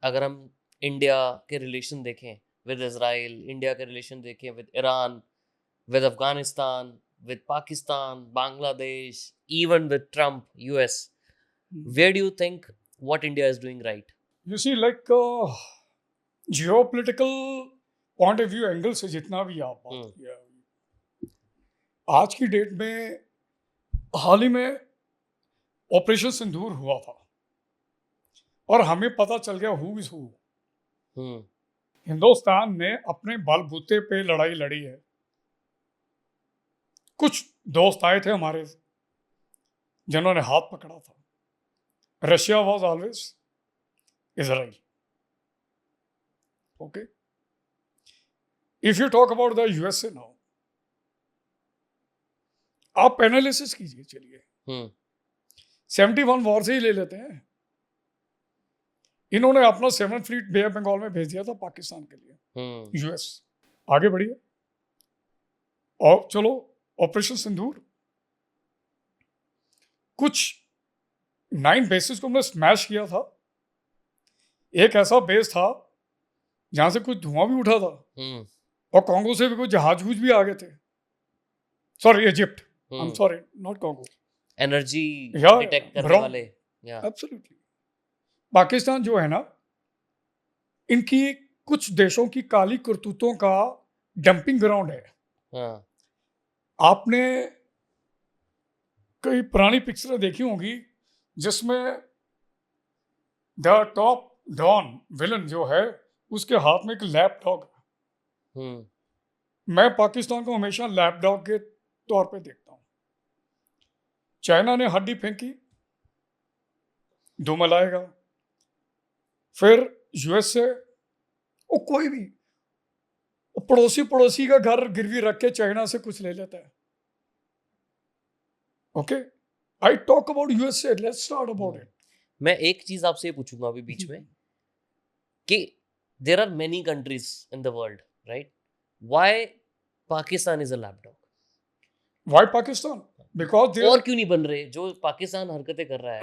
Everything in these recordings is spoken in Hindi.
अगर हम इंडिया के रिलेशन देखें विद इजराइल, इंडिया के रिलेशन देखें with Iran, with Afghanistan, with Pakistan, Bangladesh, even with Trump, US, where do you think what India is doing right? You see, like geopolitical point of view angle से जितना भी आप बात किया, आज की डेट में हाल ही में ऑपरेशन सिंदूर हुआ था और हमें पता चल गया हु इज हु। हिंदुस्तान ने अपने बलबूते पे लड़ाई लड़ी है। कुछ दोस्त आए थे हमारे जिन्होंने हाथ पकड़ा था। Russia was always Israel. Okay, if you talk about the USA now, आप एनालिसिस कीजिए। चलिए 71 वॉर से ही ले लेते हैं। इन्होंने अपना 7th fleet bay of Bengal में भेज दिया था पाकिस्तान के लिए। यूएस आगे बढ़िए और चलो ऑपरेशन सिंदूर, कुछ 9 बेसिस को हमने स्मैश किया था। एक ऐसा बेस था जहां से कुछ धुआं भी उठा था और कांगो से भी कुछ जहाज भी आ गए थे। Sorry, Egypt, I am sorry, not Congo. Energy detect करने वाले। एब्सोल्युटली। पाकिस्तान जो है ना, इनकी कुछ देशों की काली करतूतों का डंपिंग ग्राउंड है। आपने कई पुरानी पिक्चरें देखी होंगी जिसमें द टॉप डॉन विलन जो है उसके हाथ में एक लैपडॉग है। मैं पाकिस्तान को हमेशा लैपडॉग के तौर पे देखता हूं। चाइना ने हड्डी फेंकी, धूम लाएगा। फिर यूएसए, वो कोई भी पड़ोसी का घर गिरवी रख के चाइना से कुछ ले लेता है। Okay, I talk about USA, let's start about it. मैं एक चीज आपसे पूछूंगा अभी बीच में कि there are many countries in the world, right? Why Pakistan is a lapdog? Why Pakistan? Because और क्यों नहीं बन रहे जो पाकिस्तान हरकतें कर रहा है?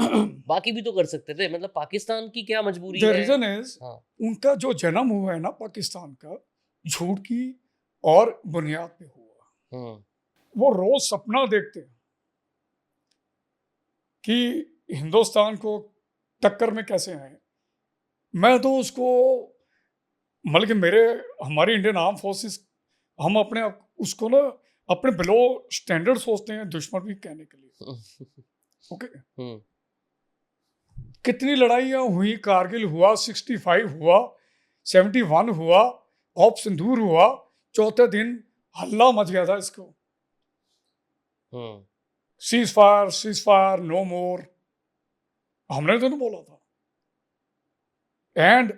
बाकी भी तो कर सकते थे। मतलब पाकिस्तान की क्या मजबूरी है? रीजन इज उनका जो जन्म हुआ है ना पाकिस्तान का, झूठ की और बुनियाद पे हुआ। वो रोज सपना देखते हैं कि हिंदुस्तान को टक्कर में कैसे आए। मैं तो उसको मतलब कि हमारी इंडियन आर्म फोर्सेस, हम अपने उसको ना अपने बिलो स्टैंडर्ड सोचते हैं, दुश्मन भी कहने के लिए। ओके, कितनी लड़ाइयां हुई, कारगिल हुआ, 65 हुआ, 71 हुआ, ऑप सिंदूर हुआ, चौथे दिन हल्ला मच गया था इसको। सीज फायर, नो मोर, हमने तो नहीं बोला था। एंड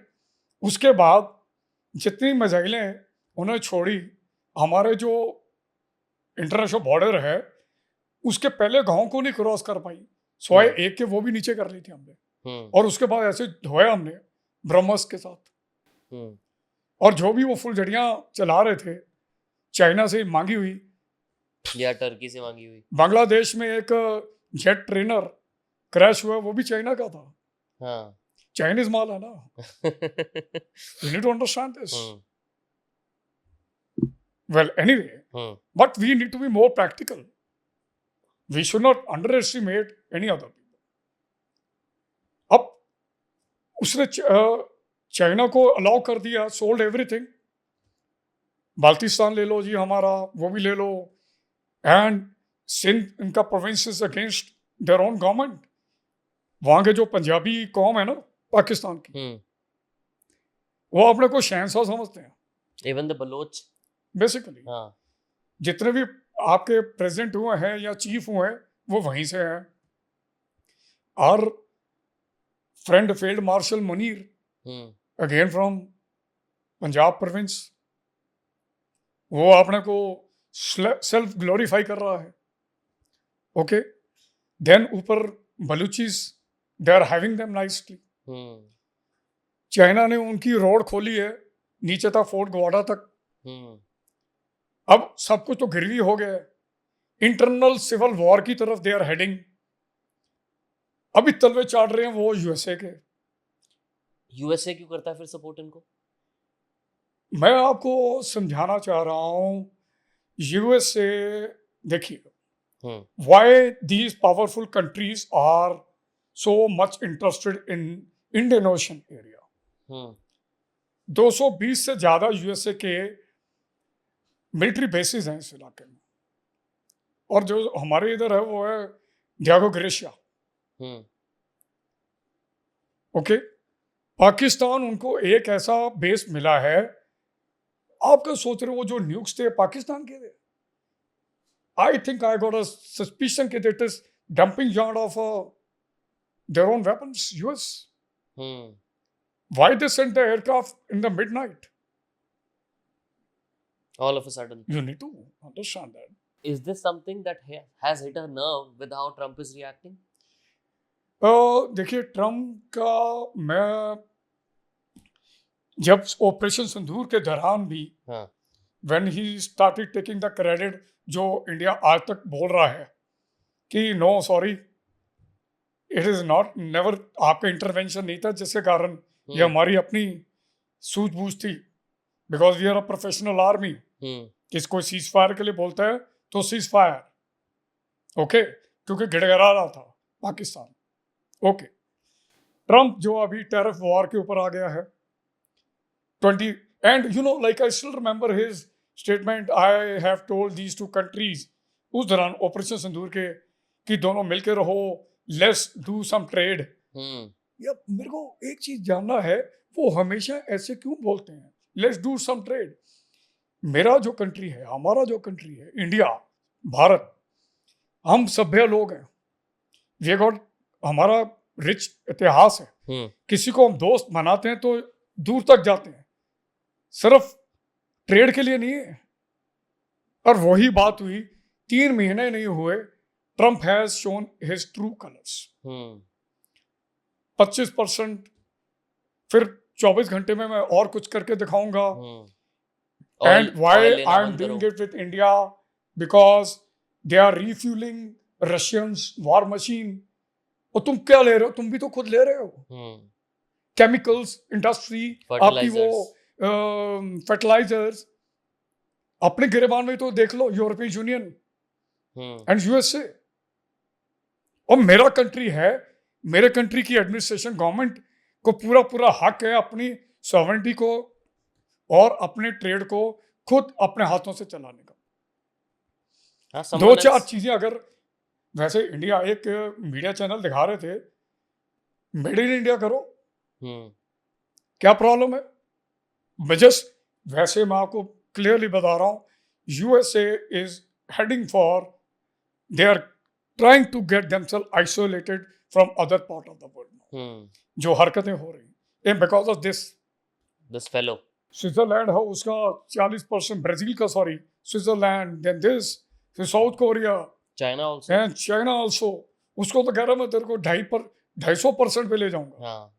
उसके बाद जितनी मिसाइलें उन्होंने छोड़ी, हमारे जो इंटरनेशनल बॉर्डर है उसके पहले गांव को नहीं क्रॉस कर पाई, सवाए एक के वो भी नीचे कर ली थी हमने। और उसके बाद ऐसे धोया हमने ब्रह्मस के साथ। और जो भी वो फुलझड़ियां चला रहे थे चाइना से मांगी हुई या टर्की से मांगी हुई। बांग्लादेश में एक जेट ट्रेनर क्रैश हुआ, वो भी चाइना का था। चाइनीज माल है ना। You need to understand this. Well, anyway, but we need to be more practical. We should not underestimate any other people. अब उसने चाइना को अलाउ कर दिया, सोल्ड एवरीथिंग। बाल्टिस्तान ले लो जी हमारा, वो भी ले लो। एंड सिंध, इनका provinces against their own government. वहां के जो पंजाबी कौम है ना पाकिस्तान की, वो अपने को शहंशाह समझते हैं। इवन द बलोच बेसिकली जितने भी आपके प्रेसिडेंट हुए हैं या चीफ हुए हैं वो वहीं से हैं। और friend field marshal Munir again from Punjab province, वो अपने को सेल्फ ग्लोरीफाई कर रहा है। ओके, देन ऊपर Balochis, they are having them nicely. China ने उनकी रोड खोली है नीचे तक, फोर्ट ग्वाडा तक। अब सब कुछ तो गिरवी हो गया है। इंटरनल सिविल वॉर की तरफ दे आर हेडिंग। अभी तलवे चाट रहे हैं वो यूएसए के। यूएसए क्यों करता है फिर सपोर्ट इनको? मैं आपको समझाना चाह रहा हूं, यूएसए, देखिए, हम्म why these powerful countries are so much interested in Indian Ocean area. हम्म 220 से ज्यादा यूएसए के मिलिट्री बेसिस हैं इस इलाके में, और जो हमारे इधर है वो है डियागो ग्रेशिया। हम्म ओके, पाकिस्तान उनको एक ऐसा बेस मिला है, आप क्या सोच रहे हो, वो जो न्यूक्स थे पाकिस्तान के थे? I think I got a suspicion कि it is dumping yard of their own weapons, US. Hmm Why they sent the aircraft in the midnight? all of a sudden. You need to understand that. Is this something that has hit a nerve with how Trump is reacting? देखिए, ट्रम्प का, मैं जब ऑपरेशन सिंदूर के दौरान भी, हाँ when he started taking the credit, जो इंडिया आज तक बोल रहा है कि no sorry, it is not, never, आपका इंटरवेंशन नहीं था जिसके कारण ये हमारी अपनी सूझबूझ थी, because we are a professional army. किस कोई सीज फायर के लिए बोलता है तो सीज फायर, ओके, क्योंकि गिड़गिड़ा रहा था पाकिस्तान। ओके, ट्रम्प जो अभी टैरिफ वॉर के ऊपर आ गया है 20, and you know, like I still remember his statement, I have told these two countries, उस दौरान ऑपरेशन सिंदूर के, कि दोनों मिलकर रहो, लेट्स डू सम ट्रेड। या मेरे को एक चीज जानना है, वो हमेशा ऐसे क्यों बोलते हैं, लेट्स डू सम ट्रेड? मेरा जो कंट्री है, हमारा जो कंट्री है, इंडिया, भारत, हम सभ्य लोग हैं, वी गॉट, हमारा रिच इतिहास है। किसी को हम दोस्त मनाते हैं तो दूर तक जाते हैं, सिर्फ ट्रेड के लिए नहीं है। और वही बात हुई, 3 महीने नहीं हुए, Trump has shown his true colours. 25%, फिर 24 घंटे में मैं और कुछ करके दिखाऊंगा। And why I am doing it with India, because they are refuelling Russians war machine. और तुम क्या ले रहे हो, तुम भी तो खुद ले रहे हो, केमिकल्स इंडस्ट्री, आपकी वो फर्टिलाइजर्स, अपने गिरेबान में तो देख लो, यूरोपियन यूनियन एंड यूएसए। और मेरा कंट्री है, मेरे कंट्री की एडमिनिस्ट्रेशन, गवर्नमेंट को पूरा पूरा हक है अपनी सॉवरेनिटी को और अपने ट्रेड को खुद अपने हाथों से चलाने का। 2-4 चीजें, अगर वैसे इंडिया, एक मीडिया चैनल दिखा रहे थे, मेड इन इंडिया करो, क्या प्रॉब्लम है? जस्ट वैसे मैं आपको क्लियरली बता रहा हूं, USA is heading for, they are trying to get themselves isolated from other part of the world. जो हरकतें हो रही, because of this fellow. Switzerland है, उसका 40%, ब्राजील का, सॉरी, स्विट्जरलैंड, देन दिस, फिर साउथ कोरिया, चाइना ऑल्सो, उसको तो कह रहा मैं तेरे को 250% पे ले जाऊंगा।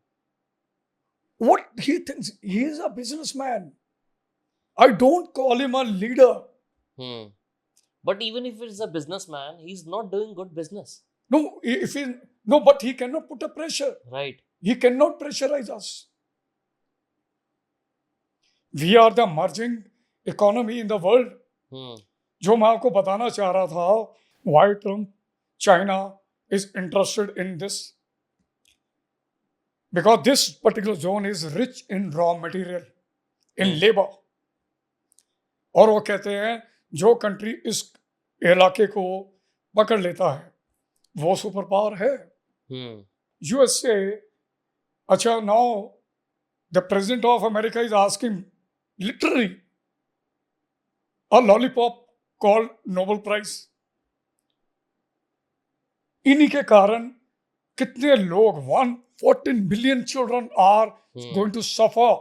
What he thinks, he is a businessman. I don't call him a leader. But even if he's a businessman, he's not doing good business. No, but he cannot put a pressure. Right. He cannot pressurize us. We are the emerging economy in the world. जो मैं आपको बताना चाह रहा था, why Trump, China is interested in this. Because this particular zone is rich in raw material, in labor. और वो कहते हैं जो कंट्री इस इलाके को पकड़ लेता है वो सुपर पावर है। यूएसए, अच्छा, now the president of America is asking literally a lollipop called Nobel prize. इन्हीं के कारण कितने लोग, 114 billion children are going to suffer.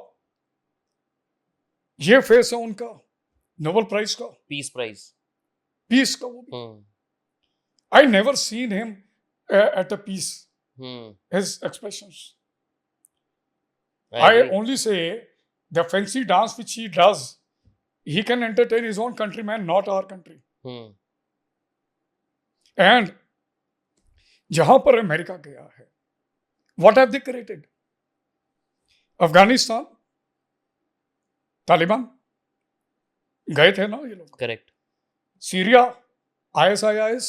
ये फेस है उनका नोबेल प्राइज का, पीस का। I never seen him at a peace, his expressions. I only say the fancy dance which he does, he can entertain his own countrymen, not our country. And जहां पर अमेरिका गया है, what have they created? Afghanistan Taliban गए थे ना ये लोग, correct, Syria ISIS,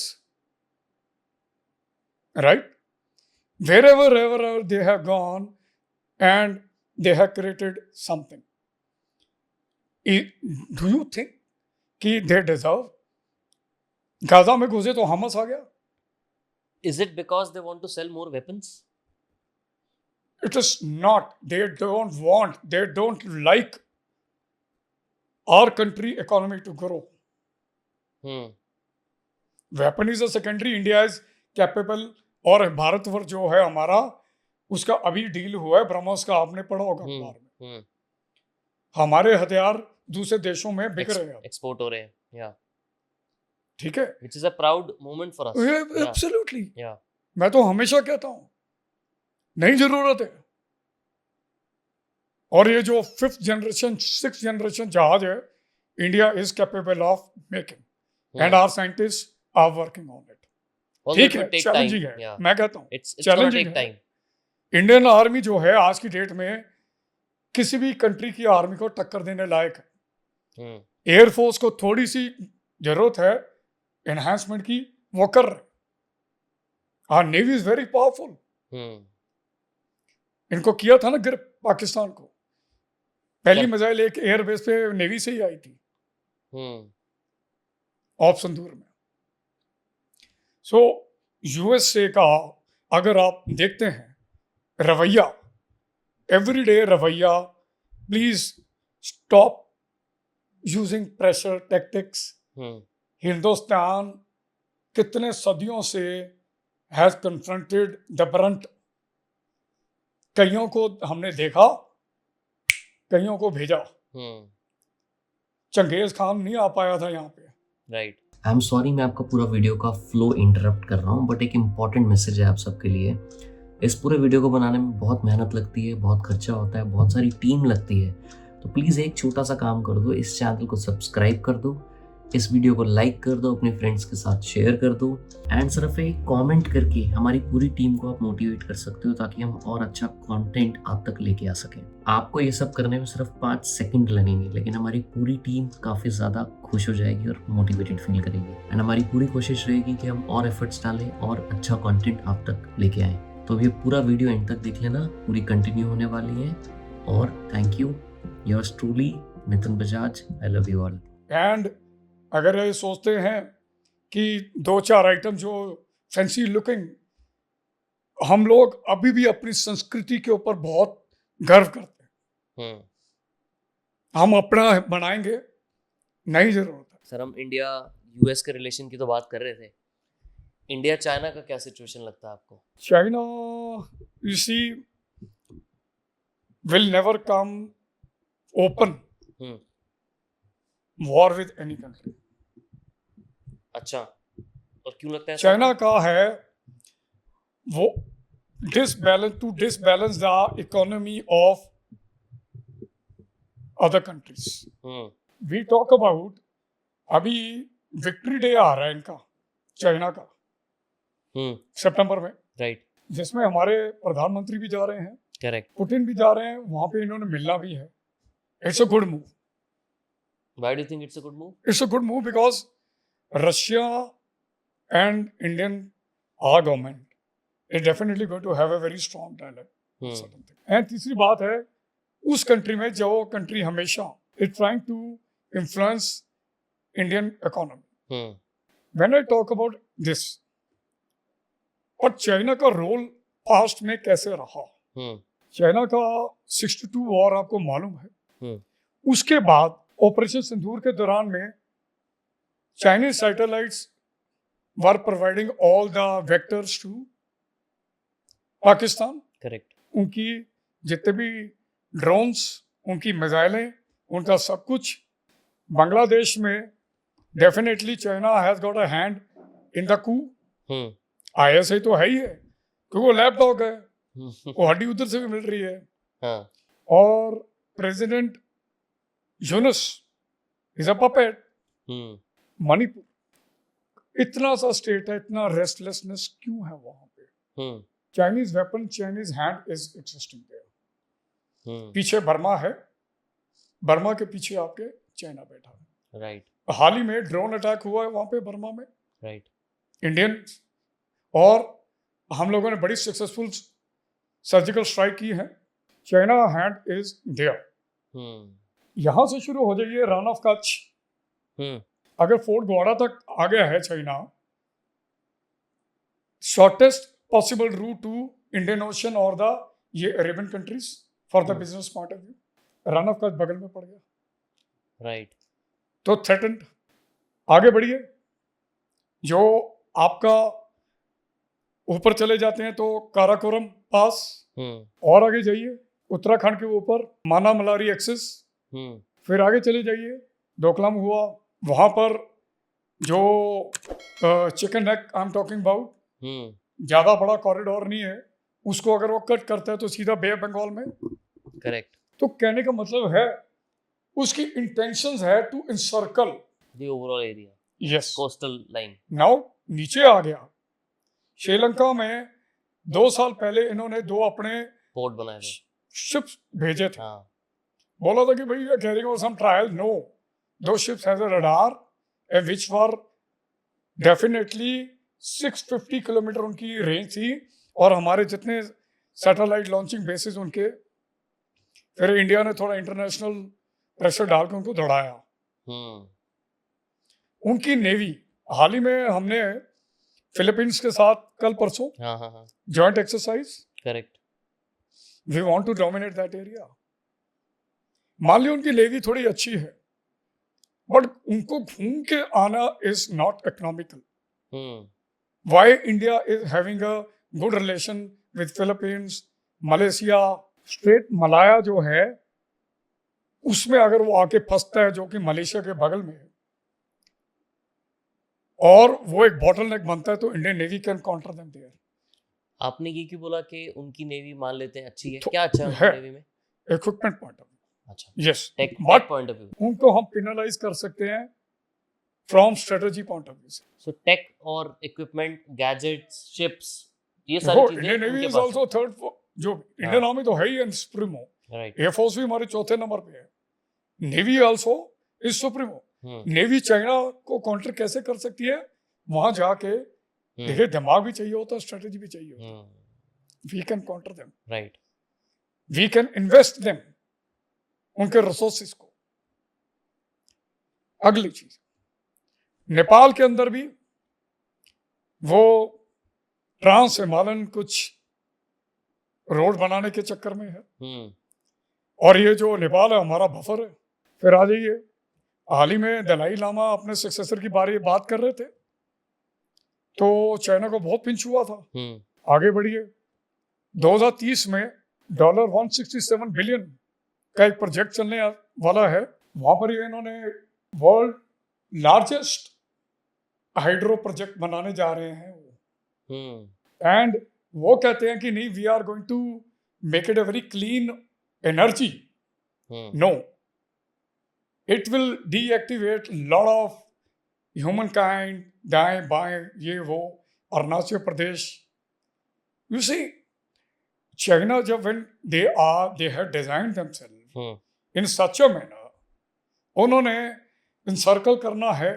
right? Wherever they have gone and they have created something. Do you think कि they deserve? गाजा में घुसे तो हमस आ गया. is it because they want to sell more weapons? It is not. They don't like our country economy to grow. Weapon is a secondary. India is capable. और भारतवर्ष जो है हमारा, उसका अभी डील हुआ है ब्रह्मोस का, आपने पढ़ा होगा अखबार में. हमारे हथियार दूसरे देशों में बिक रहे हैं, एक्सपोर्ट हो रहे हैं. या ठीक है, which is a proud moment for us. Absolutely. Yeah. मैं तो हमेशा कहता हूं नहीं जरूरत है. और ये जो 5th जनरेशन 6th जनरेशन जहाज है, India is capable of making and our scientist are working on it. ठीक है, चैलेंजिंग है. Yeah. मैं कहता हूँ It's चैलेंजिंग है. इंडियन आर्मी जो है आज की डेट में किसी भी कंट्री की आर्मी को टक्कर देने लायक है. एयरफोर्स को थोड़ी सी जरूरत है एनहांसमेंट की, वो कर रहे. Our navy is very powerful. इनको किया था ना गिर पाकिस्तान को. पहली मिसाइल एक एयरबेस पे नेवी से ही आई थी, ऑफ संदूर में. सो यूएसए का अगर आप देखते हैं रवैया, एवरीडे रवैया, please stop using pressure tactics. Hindustan कितने सदियों से हैज कन्फ्रंटेड द ब्रंट. कईयों को हमने देखा, कईयों को भेजा. चंगेज खान नहीं आ पाया था यहाँ पे. राइट. आई एम सॉरी, मैं आपका पूरा वीडियो का फ्लो इंटरप्ट कर रहा हूँ, बट एक इम्पॉर्टेंट मैसेज है आप सबके लिए. इस पूरे वीडियो को बनाने में बहुत मेहनत लगती है, बहुत खर्चा होता है, बहुत सारी टीम लगती है. तो प्लीज़ एक छोटा सा काम कर दो, इस चैनल को सब्सक्राइब कर दो, इस वीडियो को लाइक कर दो, अपने फ्रेंड्स के साथ शेयर कर दो, एंड सिर्फ एक कमेंट करके हमारी पूरी टीम को आप मोटिवेट कर सकते हो, ताकि हम और अच्छा कंटेंट आप तक लेके आ सकें. आपको ये सब करने में सिर्फ 5 सेकंड लगेंगे, लेकिन हमारी पूरी टीम काफ़ी ज़्यादा खुश हो जाएगी और मोटिवेटेड फील करेगी. एंड हमारी पूरी कोशिश रहेगी कि हम और एफर्ट्स डालें और अच्छा कंटेंट आप तक लेके आएँ. तो ये पूरा वीडियो एंड तक देख लेना, पूरी कंटिन्यू होने वाली है. और thank you. Yours truly Nitin Bajaj. I love you all. And अगर ये सोचते हैं कि 2-4 आइटम जो फैंसी लुकिंग, हम लोग अभी भी अपनी संस्कृति के ऊपर बहुत गर्व करते हैं. हम अपना बनाएंगे, नहीं जरूरत है. सर, हम इंडिया यूएस के रिलेशन की तो बात कर रहे थे. इंडिया चाइना का क्या सिचुएशन लगता है आपको? China you see will never come open war with any country. अच्छा, और क्यों लगता है? चाइना का है वो disbalance the economy of other countries. We talk about, अभी विक्ट्री डे आ रहा है इनका, चाइना का, सितंबर में. राइट. जिसमें हमारे प्रधानमंत्री भी जा रहे हैं, करेक्ट. पुतिन भी जा रहे हैं, वहां पे इन्होंने मिलना भी है. It's a good move. Why do you think it's a good move? It's a good move because Russia and Indian, our government is definitely going to have a very strong dialogue. And तीसरी बात है, उस कंट्री में जो कंट्री हमेशा is trying to influence Indian economy. When I talk about this, और चाइना का रोल पास्ट में कैसे रहा, चाइना का 62 वॉर आपको मालूम है. उसके बाद ऑपरेशन सिंदूर के दौरान में Chinese satellites were providing all the vectors to Pakistan. Correct. उनकी जितने भी ड्रोन्स, उनकी मिसाइलें, उनका सब कुछ. बांग्लादेश में definitely China has got a hand in the coup. ISI तो है ही है, क्योंकि वो लैपटॉप है, वो हड्डी उधर से भी मिल रही है. और president Yunus is a puppet. Manipur इतना सा स्टेट है, इतना रेस्टलेसनेस क्यों है वहां पे? Chinese weapon, Chinese hand is existing there. पीछे बर्मा है, बर्मा के पीछे आपके चाइना बैठा है। राइट हाल ही में ड्रोन अटैक हुआ है वहां पे बर्मा में, राइट इंडियन, और हम लोगों ने बड़ी सक्सेसफुल सर्जिकल स्ट्राइक की है। China hand is there. यहां से शुरू हो जाइए रन ऑफ कच्छ, अगर फोर्ट ग्वाड़ा तक आ गया है China, shortest possible route to Indian Ocean और द ये Arabian countries for the business point of view, Rann of Kutch बगल में पड़ गया, राइट तो थ्रेटेंड। आगे बढ़िए, जो आपका ऊपर चले जाते हैं तो काराकोरम पास, और आगे जाइए उत्तराखंड के ऊपर माना मलारी एक्सिस, फिर आगे चले जाइए डोकलाम हुआ, वहां पर जो chicken neck I am talking about, ज्यादा बड़ा कॉरिडोर नहीं है, उसको अगर वो कट करता है तो सीधा बे ऑफ बंगाल में। करेक्ट। तो कहने का मतलब है उसकी इंटेंशंस है to encircle the overall area, yes, coastal line. Now नीचे आ गया, श्रीलंका में 2 साल पहले इन्होंने 2 अपने पोर्ट बनाए थे। शिप्स भेजे थे, हाँ बोला था कि भाई we are carrying out some trial, no, दो ships has a radar and which were definitely 650 kilometre उनकी रेंज थी, और हमारे जितने सैटेलाइट लॉन्चिंग बेसिस उनके, फिर इंडिया ने थोड़ा इंटरनेशनल प्रेशर डाल के उनको दौड़ाया। उनकी नेवी, हाल ही में हमने फिलीपींस के साथ कल परसों joint exercise, correct, we want to dominate that area. मान ली उनकी नेवी थोड़ी अच्छी है, बट उनको घूम के आना is not economical. Why India is having a good relation with Philippines, Malaysia, straight Malaya जो है उसमें अगर वो आके फंसता है, जो कि मलेशिया के बगल में है, और वो एक बॉटलनेक बनता है, तो Indian navy can counter them there. आपने ये क्यों बोला कि उनकी नेवी मान लेते हैं अच्छी है? तो क्या अच्छा है उनकी नेवी में? इक्विपमेंट पॉइंट ऑफ व्यू, अच्छा, yes, tech but point of view, उनको हम पेनलाइज कर सकते हैं from strategy point of view से। सो टेक और इक्विपमेंट, गैजेट्स, शिप्स, ये सारी चीजें इंडियन नेवी उनके इज पास आल्सो थर्ड, जो इंडियन आर्मी तो है ही एंड सुप्रीमो, है। राइट, एयरफोर्स भी हमारे चौथे नंबर पे है, navy also is supremo. Navy China को काउंटर कैसे कर सकती है, वहां जाके देखिए, दिमाग भी चाहिए होता है, स्ट्रेटजी भी चाहिए होता है। We can counter them, right, we can invest them, उनके रिसोर्सेस को। अगली चीज, नेपाल के अंदर भी वो ट्रांस हिमालयन कुछ रोड बनाने के चक्कर में है, और ये जो नेपाल है हमारा बफर है। फिर आ जाइए, हाल ही में दलाई लामा अपने सक्सेसर की बात कर रहे थे, तो चाइना को बहुत पिंच हुआ था। आगे बढ़िए, 2030 में $167 बिलियन का एक प्रोजेक्ट चलने वाला है, वहां पर ये इन्होंने वर्ल्ड लार्जेस्ट हाइड्रो प्रोजेक्ट बनाने जा रहे हैं। एंड वो कहते हैं कि नहीं, we are going to make it a very clean energy. No, it will deactivate lot of human kind, दाएं बाएं ये वो, Arunachal Pradesh. You see, China जब when they have designed themselves in such a manner, उन्होंने इंसर्कल करना है।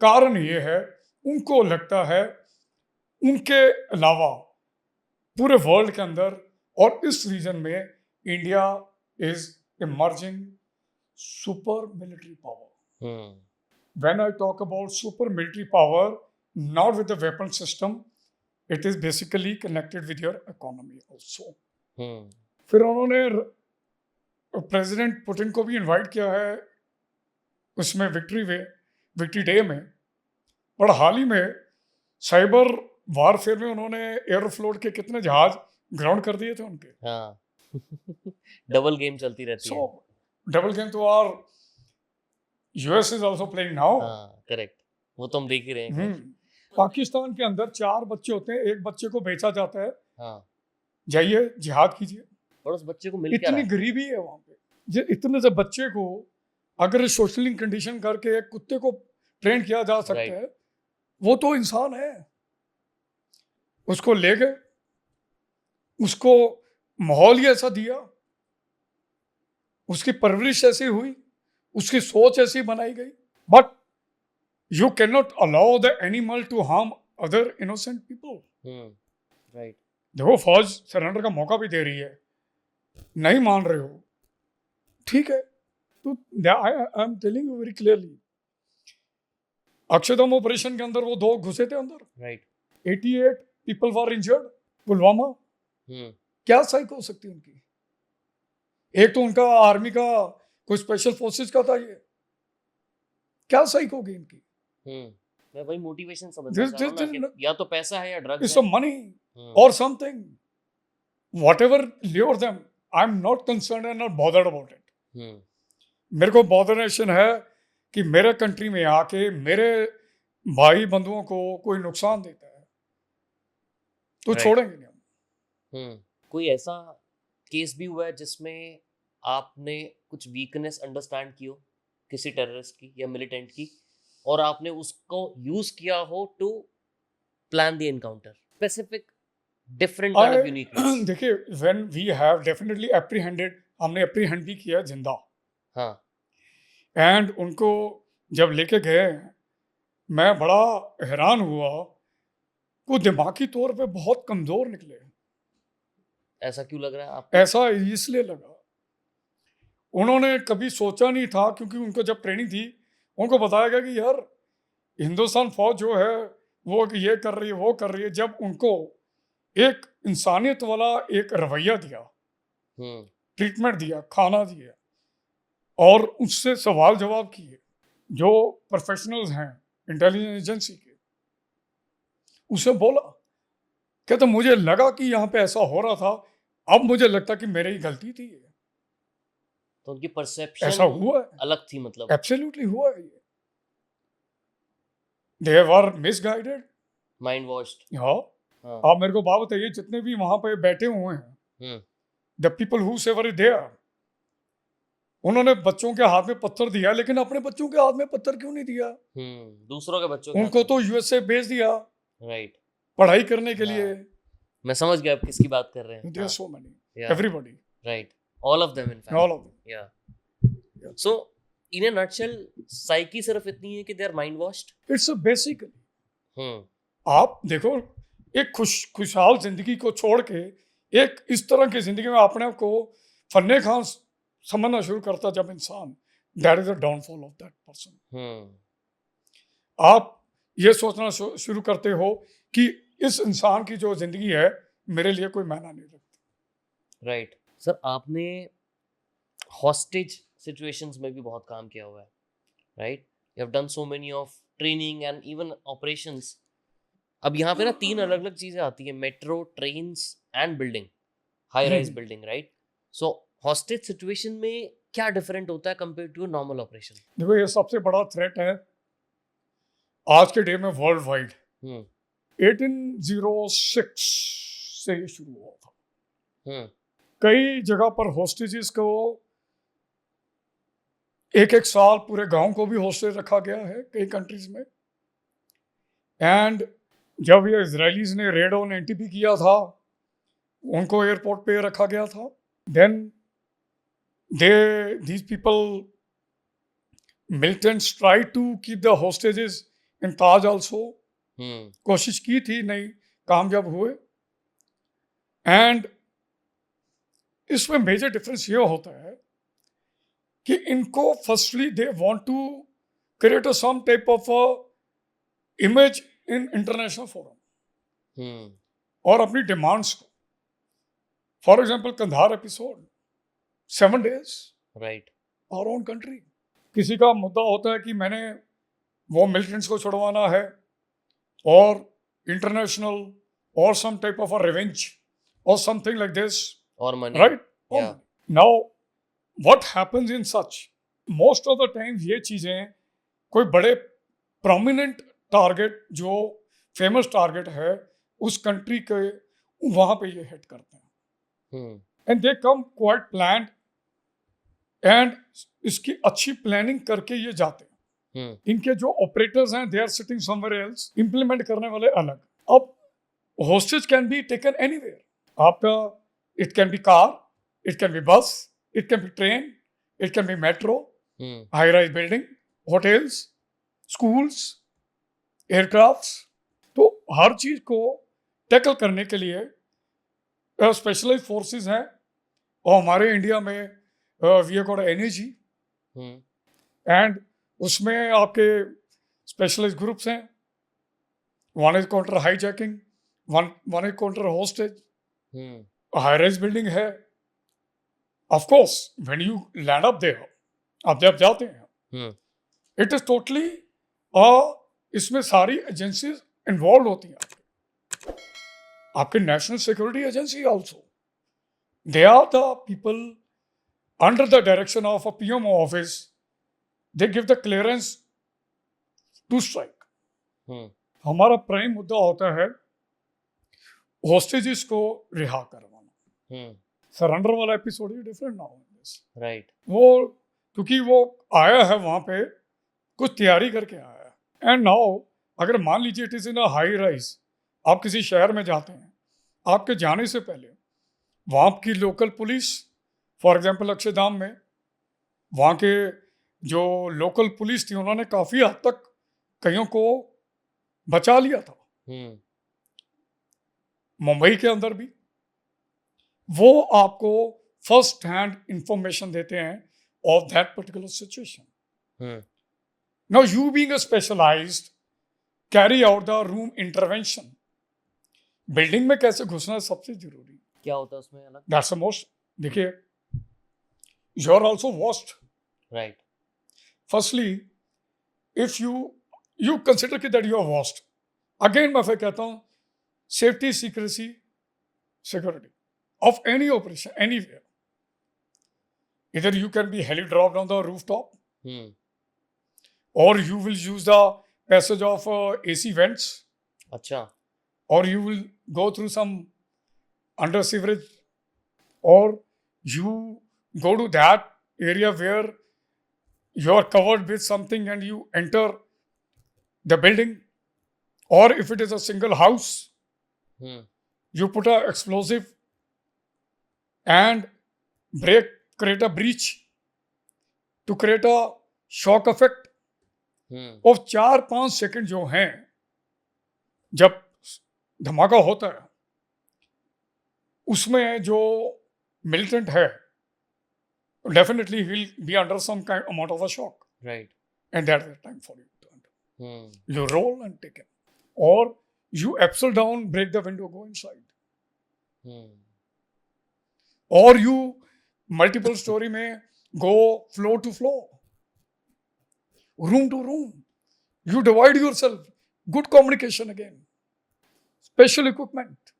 कारण ये है, उनको लगता है उनके अलावा पूरे वर्ल्ड के अंदर और इस रीजन में India is emerging super military power. When I talk about super military power, not with the weapon system, it is basically connected with your economy also. फिर उन्होंने प्रेसिडेंट पुतिन को भी इनवाइट किया है उसमें विक्ट्री डे में, और हाल ही में साइबर वारफेयर में उन्होंने एयरफ्लोट के कितने जहाज ग्राउंड कर दिए थे उनके। हाँ डबल गेम चलती रहती है। डबल गेम तो are US is also playing now. Correct, वो तो हम देख ही रहे हैं। पाकिस्तान के अंदर 4 बच्चे होते हैं, एक बच्चे को बेचा जाता है। हाँ, जाइए जिहाद कीजिए, और उस बच्चे को मिल क्या इतनी गरीबी है वहां पे। इतने से बच्चे को अगर सोशलिंग कंडीशन करके एक कुत्ते को ट्रेन किया जा सकता है, वो तो इंसान है। उसको ले गए, उसको माहौल ही ऐसा दिया उसकी परवरिश ऐसी हुई, उसकी सोच ऐसी बनाई गई, but you can not allow the animal to harm other innocent people. Right. देखो फौज सरेंडर का मौका भी दे रही है, नहीं मान रहे हो, ठीक है, तो I am telling you very clearly, Akshardham operation के अंदर वो 2 घुसे थे अंदर, right. 88 people were injured, Pulwama, क्या साइक हो सकती है उनकी? एक तो उनका आर्मी का कोई स्पेशल फोर्सेस का था, ये क्या साइक होगी इनकी? मैं वही मोटिवेशन समझना चाह रहा हूं ना कि या तो पैसा है या ड्रग्स इट्स अ मनी और something, whatever lure them, I am not concerned and not bothered about it. मेरे को बॉदरेशन है कि मेरे कंट्री में आके मेरे भाई बंधुओं को कोई नुकसान देता है तो Right. छोड़ेंगे नहीं हम। कोई ऐसा केस भी हुआ है जिसमें आपने कुछ वीकनेस अंडरस्टैंड की हो किसी टेररिस्ट की या मिलिटेंट की, और आपने उसको यूज किया हो to plan the encounter, specific different kind of unique? देखिए, when we have definitely apprehended, हमने एप्रीहेंड भी किया जिंदा, हाँ। एंड उनको जब लेके गए मैं बड़ा हैरान हुआ, वो दिमागी तौर पे बहुत कमजोर निकले। ऐसा क्यों लग रहा है आपको? ऐसा इसलिए लगा, उन्होंने कभी सोचा नहीं था, क्योंकि उनको जब ट्रेनिंग थी उनको बताया गया कि यार हिंदुस्तान फौज जो है वो ये कर रही है वो कर रही है। जब उनको एक इंसानियत वाला एक रवैया दिया, ट्रीटमेंट दिया, खाना दिया, और उससे सवाल जवाब किए जो प्रोफेशनल्स हैं इंटेलिजेंस एजेंसी के, उसे बोला, कहते मुझे लगा कि यहाँ पे ऐसा हो रहा था, अब मुझे लगता कि मेरी ही गलती थी। तो उनकी परसेप्शन ऐसा हुआ है, अलग थी मतलब? एब्सोल्युटली हुआ है ये। दे वर मिसगाइडेड, माइंड वॉश्ड। हाँ। आप मेरे को बात बताइए, जितने भी वहां पे बैठे हुए हैं, the people who ever there, उन्होंने बच्चों के हाथ में पत्थर दिया, लेकिन अपने बच्चों के हाथ में पत्थर क्यों नहीं दिया? दूसरों के बच्चों के उनको तो यूएसए भेज दिया, राइट, पढ़ाई करने के लिए। मैं समझ गया आप किसकी बात कर रहे हैं। There are so many, everybody, right, all of them in fact, all of them, yeah. So in a nutshell, psyche सिर्फ इतनी है कि they are mind washed. it's a basically, आप देखो, एक खुशहाल जिंदगी को छोड़ के एक इस तरह की जिंदगी में अपने आप को फन्ने खान समझना शुरू करता जब इंसान, that is the downfall of that person. आप ये सोचना शुरू करते हो कि इस इंसान की जो जिंदगी है मेरे लिए कोई मायना नहीं रखती। राइट। सर, आपने हॉस्टेज सिचुएशंस में भी बहुत काम किया हुआ है, right? You have done so many of training and even operations. अब यहाँ पे ना 3 अलग अलग चीजें आती है, metro, trains and building, high rise building, right? So hostage situation में क्या डिफरेंट होता है कंपेयर टू नॉर्मल ऑपरेशन? देखो, ये सबसे बड़ा थ्रेट है आज के डे में वर्ल्ड वाइड। 1806 से ये शुरू हुआ था। कई जगह पर हॉस्टेजेस को एक साल पूरे गांव को भी हॉस्टेज रखा गया है कई कंट्रीज में। एंड जब ये इजरायलीज ने रेड ऑन एंटीपी किया था, उनको एयरपोर्ट पे रखा गया था। Then these people, militants tried to keep the hostages in Taj also. कोशिश की थी, नहीं कामयाब हुए। एंड इसमें मेजर डिफरेंस ये होता है कि इनको firstly they want to create some type of image in international forum और अपनी डिमांड्स को, for example Kandahar episode 7 days, right, our own country. किसी का मुद्दा होता है कि मैंने वो मिलिटेंट्स को छुड़वाना है और इंटरनेशनल और some type of a revenge और समथिंग लाइक दिस, और money, right? Now what happens in such, most of the time ये चीजें कोई बड़े प्रोमिनेंट टारगेट, जो फेमस टारगेट है उस कंट्री के, वहां पे ये हिट करते हैं। And they come quite planned, and इसकी अच्छी प्लानिंग करके ये जाते हैं। इनके जो ऑपरेटर्स हैं, they are sitting somewhere else, implement करने वाले अलग। अब hostage can be taken anywhere. आपका it can be car, it can be bus, it can be train, It can be metro, Hmm. high-rise building, hotels, schools, aircrafts. तो हर चीज को टैकल करने के लिए स्पेशलाइज्ड फोर्सेस हैं, और हमारे इंडिया में we have got NAG, Hmm. And उसमें आपके स्पेशलाइज्ड ग्रुप्स हैं. One is counter hijacking, one is counter hostage, Hmm. High-rise building है. Of course when you land up there, आप जब जाते हैं, Hmm. इट इज टोटली इसमें सारी एजेंसीज इन्वॉल्व होती हैं. आपके national security agency also, they are the people under the direction of a PMO office, they give the clearance to strike. Hmm. हमारा प्राइम मुद्दा होता है होस्टेजेस को रिहा करवाना. Hmm. सरेंडर वाला एपिसोड ही डिफरेंट ना हो. Right. वो क्योंकि वो आया है वहां पे कुछ तैयारी करके आया है. एंड नाउ अगर मान लीजिए it is in a high rise, आप किसी शहर में जाते हैं, आपके जाने से पहले वहाँ की local police, for example Akshardham में वहाँ के जो लोकल पुलिस थी, उन्होंने काफ़ी हद तक कईयों को बचा लिया था. Hmm. मुंबई के अंदर भी वो आपको फर्स्ट हैंड इंफॉर्मेशन देते हैं of that particular situation. Hmm. Now you being a specialized, carry out the room intervention. Building में कैसे घुसना सबसे जरूरी. क्या होता है उसमें अलग? That's the most. देखिए, you are also watched. Right. Firstly, if you consider that you are watched. Again मैं फिर कहता हूँ, safety, secrecy, security of any operation anywhere. Either you can be heli dropped on the rooftop, Hmm. or you will use the passage of AC vents, अच्छा. or you will go through some under sewerage, or you go to that area where you are covered with something and you enter the building, or if it is a single house, Hmm. you put a explosive and create a breach to create a shock effect Hmm. of 4-5 second जो हैं जब धमाका होता है, उसमें जो मिलिटेंट है definitely will be under some kind amount of a shock, Right. And that is the time for you to Hmm. You roll and take it, और you abseil down, break the window, go inside, Hmm. और यू मल्टीपल स्टोरी में go floor to floor, room to room. You divide yourself. Good communication again. Special equipment.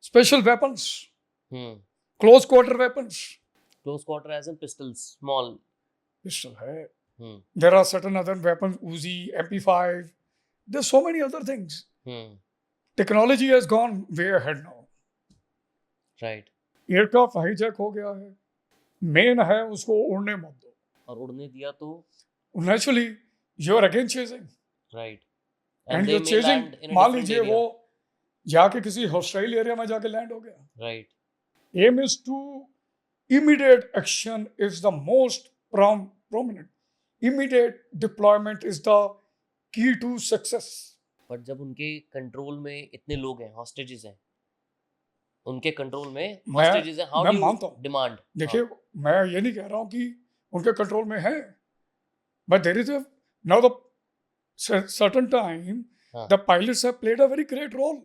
Special weapons. Hmm. Close quarter weapons. Close quarter as in pistols, small. Pistol hai. Hmm. There are certain other weapons, Uzi, MP5. There's so many other things. Hmm. Technology has gone way ahead now. Right. Aircraft hijack हो गया है. Main है उसको उड़ने मत दो. और उड़ने दिया तो Naturally, you're again chasing. right. And they you're may chasing. land in a मान different लीजिए area. वो जाके किसी हॉस्टाइल एरिया में जाके लैंड हो गया. Right. Aim is to immediate action is the most prominent. Immediate deployment is the key to success. But जब उनके कंट्रोल में इतने लोग हैं, हॉस्टेजेस हैं, उनके कंट्रोल में हॉस्टेजेस हैं, हाउ मैं डू मानता हूँ. डिमांड? देखिए, मैं ये नहीं कह रहा हूँ कि उनके कंट्रोल में है, but there is a now the certain time हाँ. the pilots have played a very great role.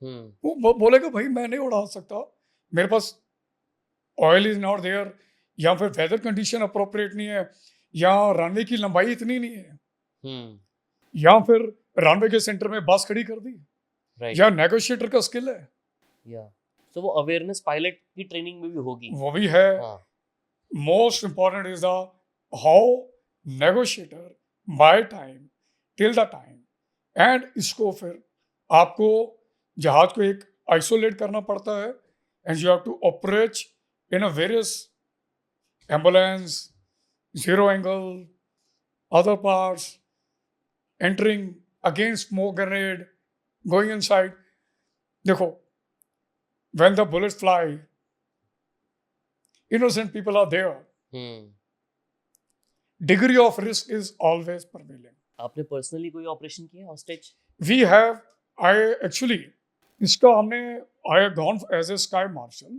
हम्म. वो बोलेगा भाई मैं नहीं उड़ा सकता, मेरे पास ऑयल इज नॉट देयर, या फिर वेदर कंडीशन अप्रोप्रिएट नहीं है, या रनवे की लंबाई इतनी नहीं है, हम्म. या फिर रनवे के सेंटर में बस खड़ी कर दी, राइट. या नेगोशिएटर का स्किल है, या सो वो अवेयरनेस पायलट की ट्रेनिंग में भी होगी. वो भी है. हाँ. Most important is the how negotiator by time till the time, and इसको फिर आपको जहाज को एक आइसोलेट करना पड़ता है, and you have to operate in a various ambulance, zero angle, other parts, entering against smoke grenade, going inside. देखो, when the bullets fly, innocent people are there. Hmm. degree of risk is always prevailing. आपने पर्सनली कोई ऑपरेशन किया hostage? We have, I actually, इसका हमने, I have gone as a sky marshal.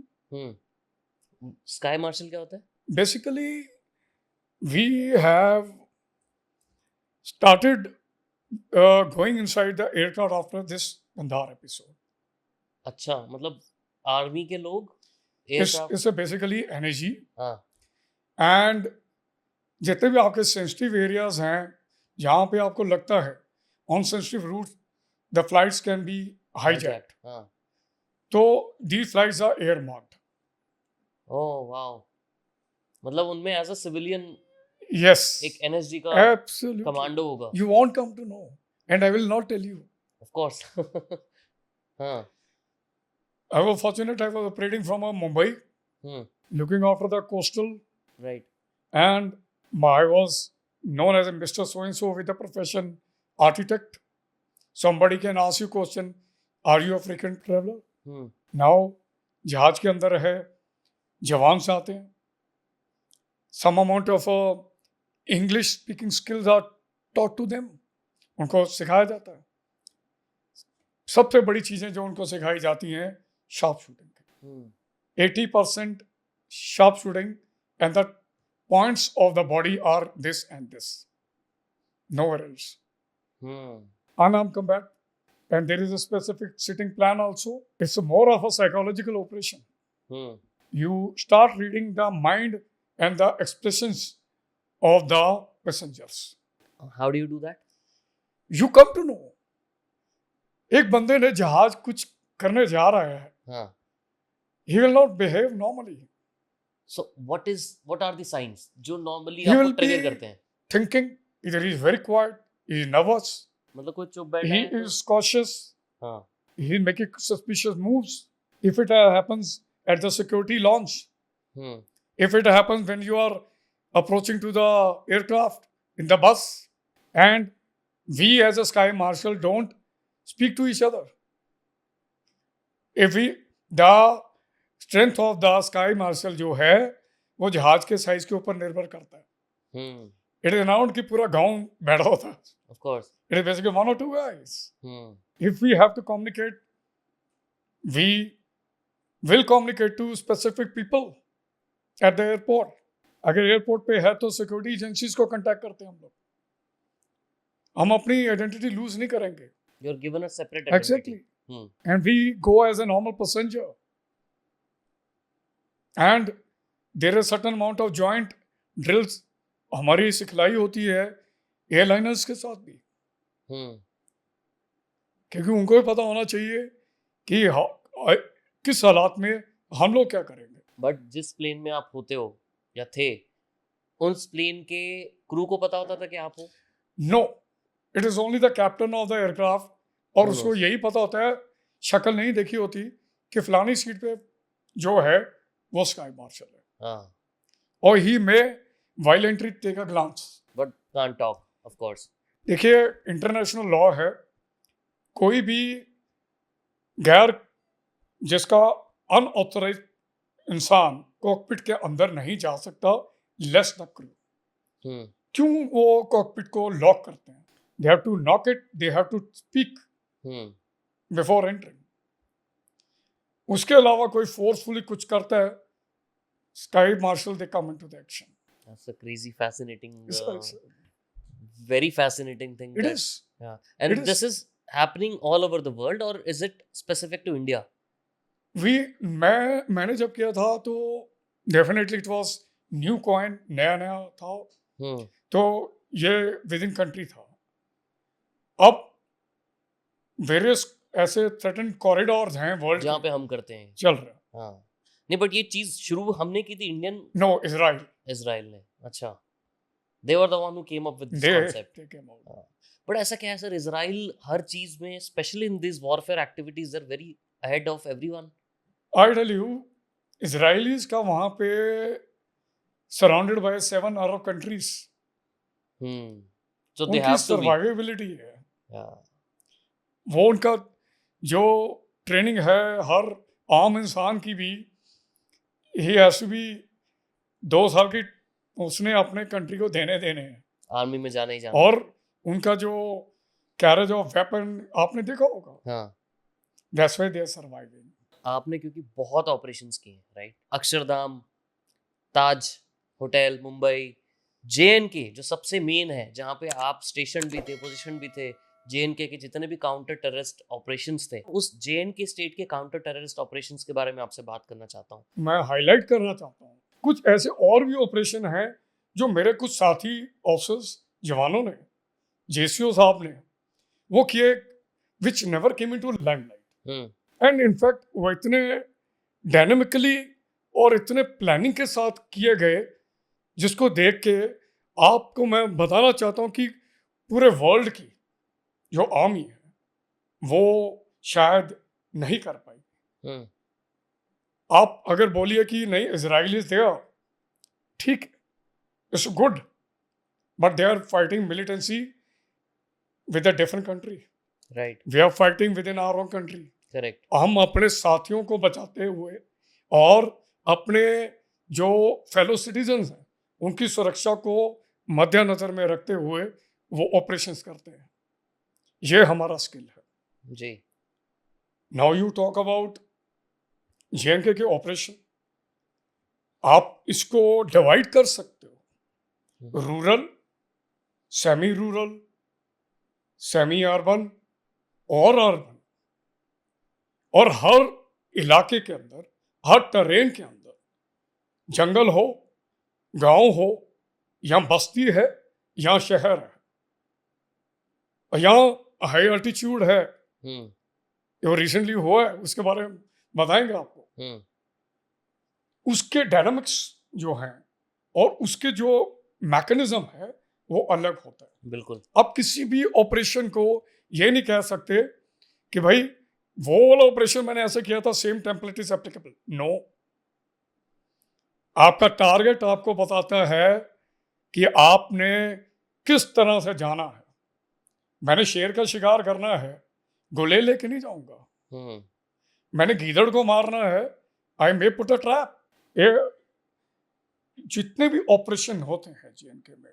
Sky marshal क्या होता है? Basically, we have started going inside the aircraft after this Kandahar episode. अच्छा, मतलब आर्मी के लोग It's, aircraft? it's a basically energy हाँ. and जितने भी आपके सेंसिटिव एरियाज हैं जहाँ पे आपको लगता है on sensitive route the flights can be hijacked, हाँ. तो the flights are air marked. Oh wow, मतलब उनमें एज अ सिविलियन यस, एक एनएसजी का एब्सोल्युटली. कमांडो होगा. You want come to know and I will not tell you. Of course. हाँ. I was fortunate, I was operating from Mumbai, looking after the coastal, right. and I was known as a Mr. So-and-so with the profession architect. Somebody can ask you question, are you a frequent traveler? Now, जहाज के अंदर है, जवान से आते हैं, some amount of English speaking skills are taught to them. उनको सिखाया जाता है. सबसे बड़ी चीज़ें जो उनको सिखाई जाती हैं sharp shooting. 80% sharp shooting, and the points of the body are this and this, nowhere else. Unarmed combat, and there is a specific sitting plan also. It's more of a psychological operation. You start reading the mind and the expressions of the passengers. How do you do that? You come to know. एक बंदे ने जहाज कुछ करने जा रहा है, हाँ. he will not behave normally. So what are the signs जो normally He आपको will ट्रिगर be करते हैं? thinking either he is very quiet, he is nervous, मतलब कोई चुप बैठा he है तो? is cautious, हाँ. he is making suspicious moves. If it happens at the security launch, if it happens when you are approaching to the aircraft in the bus, and we as a sky marshal don't speak to each other. If the strength of the sky marshal जो है वो जहाज के साइज के ऊपर निर्भर करता है. It is not कि पूरा गांव बैठा होता है. Of course. It is basically one or two guys. If we have to communicate, we will communicate to specific people at the airport. अगर एयरपोर्ट पे है तो सिक्योरिटी एजेंसीज को कांटेक्ट करते हैं हम लोग. हम अपनी आइडेंटिटी लूज नहीं करेंगे. You're given a separate identity. Exactly. And we go as a normal passenger. And there is certain amount of joint drills हमारी सिखलाई होती है एयरलाइनर्स के साथ भी, क्योंकि उनको भी पता होना चाहिए कि किस हालात में हम लोग क्या करेंगे. बट जिस प्लेन में आप होते हो या थे, उस प्लेन के क्रू को पता होता था कि आप हो? No, it is only the captain of the aircraft. और उसको यही पता होता है, शक्ल नहीं देखी होती कि फलानी सीट पे जो है वो स्काई मार्शल है. और ही में violently take a glance but can't talk, of course. देखिए, इंटरनेशनल लॉ है, कोई भी गैर जिसका अनऑथराइज इंसान कॉकपिट के अंदर नहीं जा सकता, लेस द क्रू. क्यों वो कॉकपिट को लॉक करते हैं? They have to knock it, they have to speak before entering. उसके अलावा कोई फोर्सफुली कुछ करता है, sky marshal they come into the action. That's a crazy, fascinating, very fascinating thing. It is. Yeah. And this is happening all over the world, or is it specific to India? मैंने जब किया था तो definitely it was new coin, नया नया था. तो ये विद इन कंट्री था. अब वेरियस ऐसे थ्रेटन कॉरिडोर्स हैं वर्ल्ड जहाँ पे हम करते हैं, चल रहे हैं. हाँ. नहीं, बट ये चीज शुरू हमने की थी इंडियन. नो, इजराइल ने. अच्छा, they were the one who came up with this concept. But ऐसा क्या है सर, इजराइल हर चीज में, especially in these warfare activities, they're very ahead of everyone. I tell you, Israelis का वहाँ पे surrounded by 7 Arab countries. So they have to be. survivability है. Yeah. वो उनका जो ट्रेनिंग है हर आम इंसान की भी, he has to be 2 साल की उसने अपने कंट्री को देने हैं आर्मी में जाना ही जाना। और उनका जो कैरेज ऑफ वेपन आपने देखा होगा, हाँ, that's why they are surviving. आपने क्योंकि बहुत ऑपरेशंस किए हैं, right? Akshardham, Taj hotel Mumbai, JNK जो सबसे मेन है, जहाँ पे आप स्टेशन भी थे, पोजीशन भी थे, JNK के जितने भी काउंटर टेररिस्ट ऑपरेशंस थे, उस JNK स्टेट के काउंटर टेररिस्ट ऑपरेशंस के बारे में आपसे बात करना चाहता हूँ। मैं हाईलाइट करना चाहता हूँ कुछ ऐसे और भी ऑपरेशन हैं जो मेरे कुछ साथी ऑफिसर्स जवानों ने, JCO साहब ने वो किए, which never came into limelight, and in fact वो इतने डायनेमिकली और इतने प्लानिंग के साथ किए गए जिसको देख के आपको मैं बताना चाहता हूँ कि पूरे वर्ल्ड की जो आर्मी है वो शायद नहीं कर पाई। आप अगर बोलिए कि नहीं इजराइल इज देयर, ठीक, it's good, but they are fighting militancy with a different country, right, we are fighting with in our own country. Correct. हम अपने साथियों को बचाते हुए और अपने जो फेलो सिटीजन्स हैं उनकी सुरक्षा को मद्देनजर में रखते हुए वो ऑपरेशंस करते हैं। ये हमारा स्किल है जी। Now you talk about JNK के ऑपरेशन, आप इसको डिवाइड कर सकते हो rural, semi rural, semi urban और अर्बन, और हर इलाके के अंदर, हर टरेन के अंदर, जंगल हो, गांव हो, या बस्ती है या शहर है, यहाँ हाई अल्टीट्यूड है, जो रिसेंटली हुआ है उसके बारे में बताएंगे आपको। उसके डायनामिक्स जो हैं और उसके जो मैकेनिज्म है वो अलग होता है। बिल्कुल। अब किसी भी ऑपरेशन को ये नहीं कह सकते कि भाई वो वाला ऑपरेशन मैंने ऐसे किया था, same template is applicable. No, आपका टारगेट आपको बताता है कि आपने किस तरह से जाना है। मैंने शेर का शिकार करना है, गोले लेके नहीं जाऊंगा। मैंने गीदड़ को मारना है, आई मे पुट अ ट्रैप। ये जितने भी ऑपरेशन होते हैं JNK में,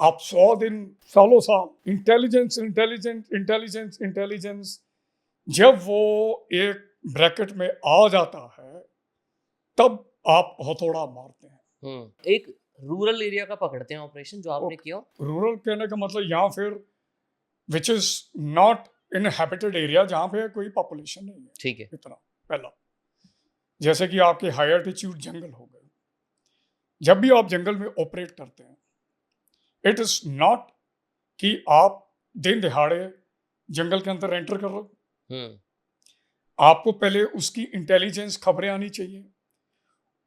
आप 100 दिन, सालों साल इंटेलिजेंस इंटेलिजेंस इंटेलिजेंस इंटेलिजेंस, जब वो एक ब्रैकेट में आ जाता है तब आप हथौड़ा मारते हैं। एक रूरल एरिया का पकड़ते हैं ऑपरेशन जो आपने किया। रूरल कहने का मतलब यहाँ फिर which is not inhabited area, जहाँ पे कोई पॉपुलेशन नहीं है, ठीक है, इतना। पहला, जैसे कि आपके हाई अल्टीट्यूड जंगल हो गए, जब भी आप जंगल में ऑपरेट करते हैं, इट इज नॉट कि आप दिन दिहाड़े जंगल के अंदर एंटर कर रहे हो। आपको पहले उसकी इंटेलिजेंस खबरें आनी चाहिए।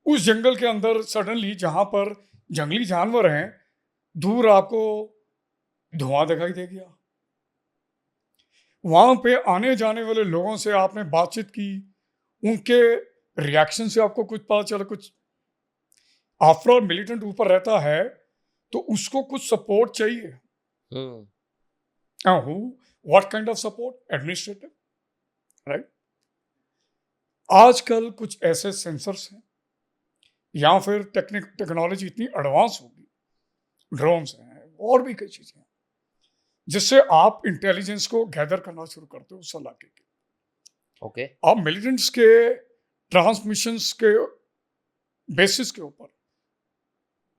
उस जंगल के अंदर सडनली जहां पर जंगली जानवर हैं, दूर आपको धुआं दिखाई दे गया, वहां पे आने जाने वाले लोगों से आपने बातचीत की, उनके रिएक्शन से आपको कुछ पता चला, कुछ आफ्टर ऑल मिलिटेंट ऊपर रहता है तो उसको कुछ सपोर्ट चाहिए। What kind of support? Administrative, right. आजकल कुछ ऐसे सेंसर्स हैं या फिर टेक्नोलॉजी इतनी एडवांस होगी, ड्रोन्स हैं और भी कई चीजें हैं, जिससे आप इंटेलिजेंस को गैदर करना शुरू करते हो उस इलाके के। ओके। आप मिलिटेंट्स के ट्रांसमिशंस के बेसिस के ऊपर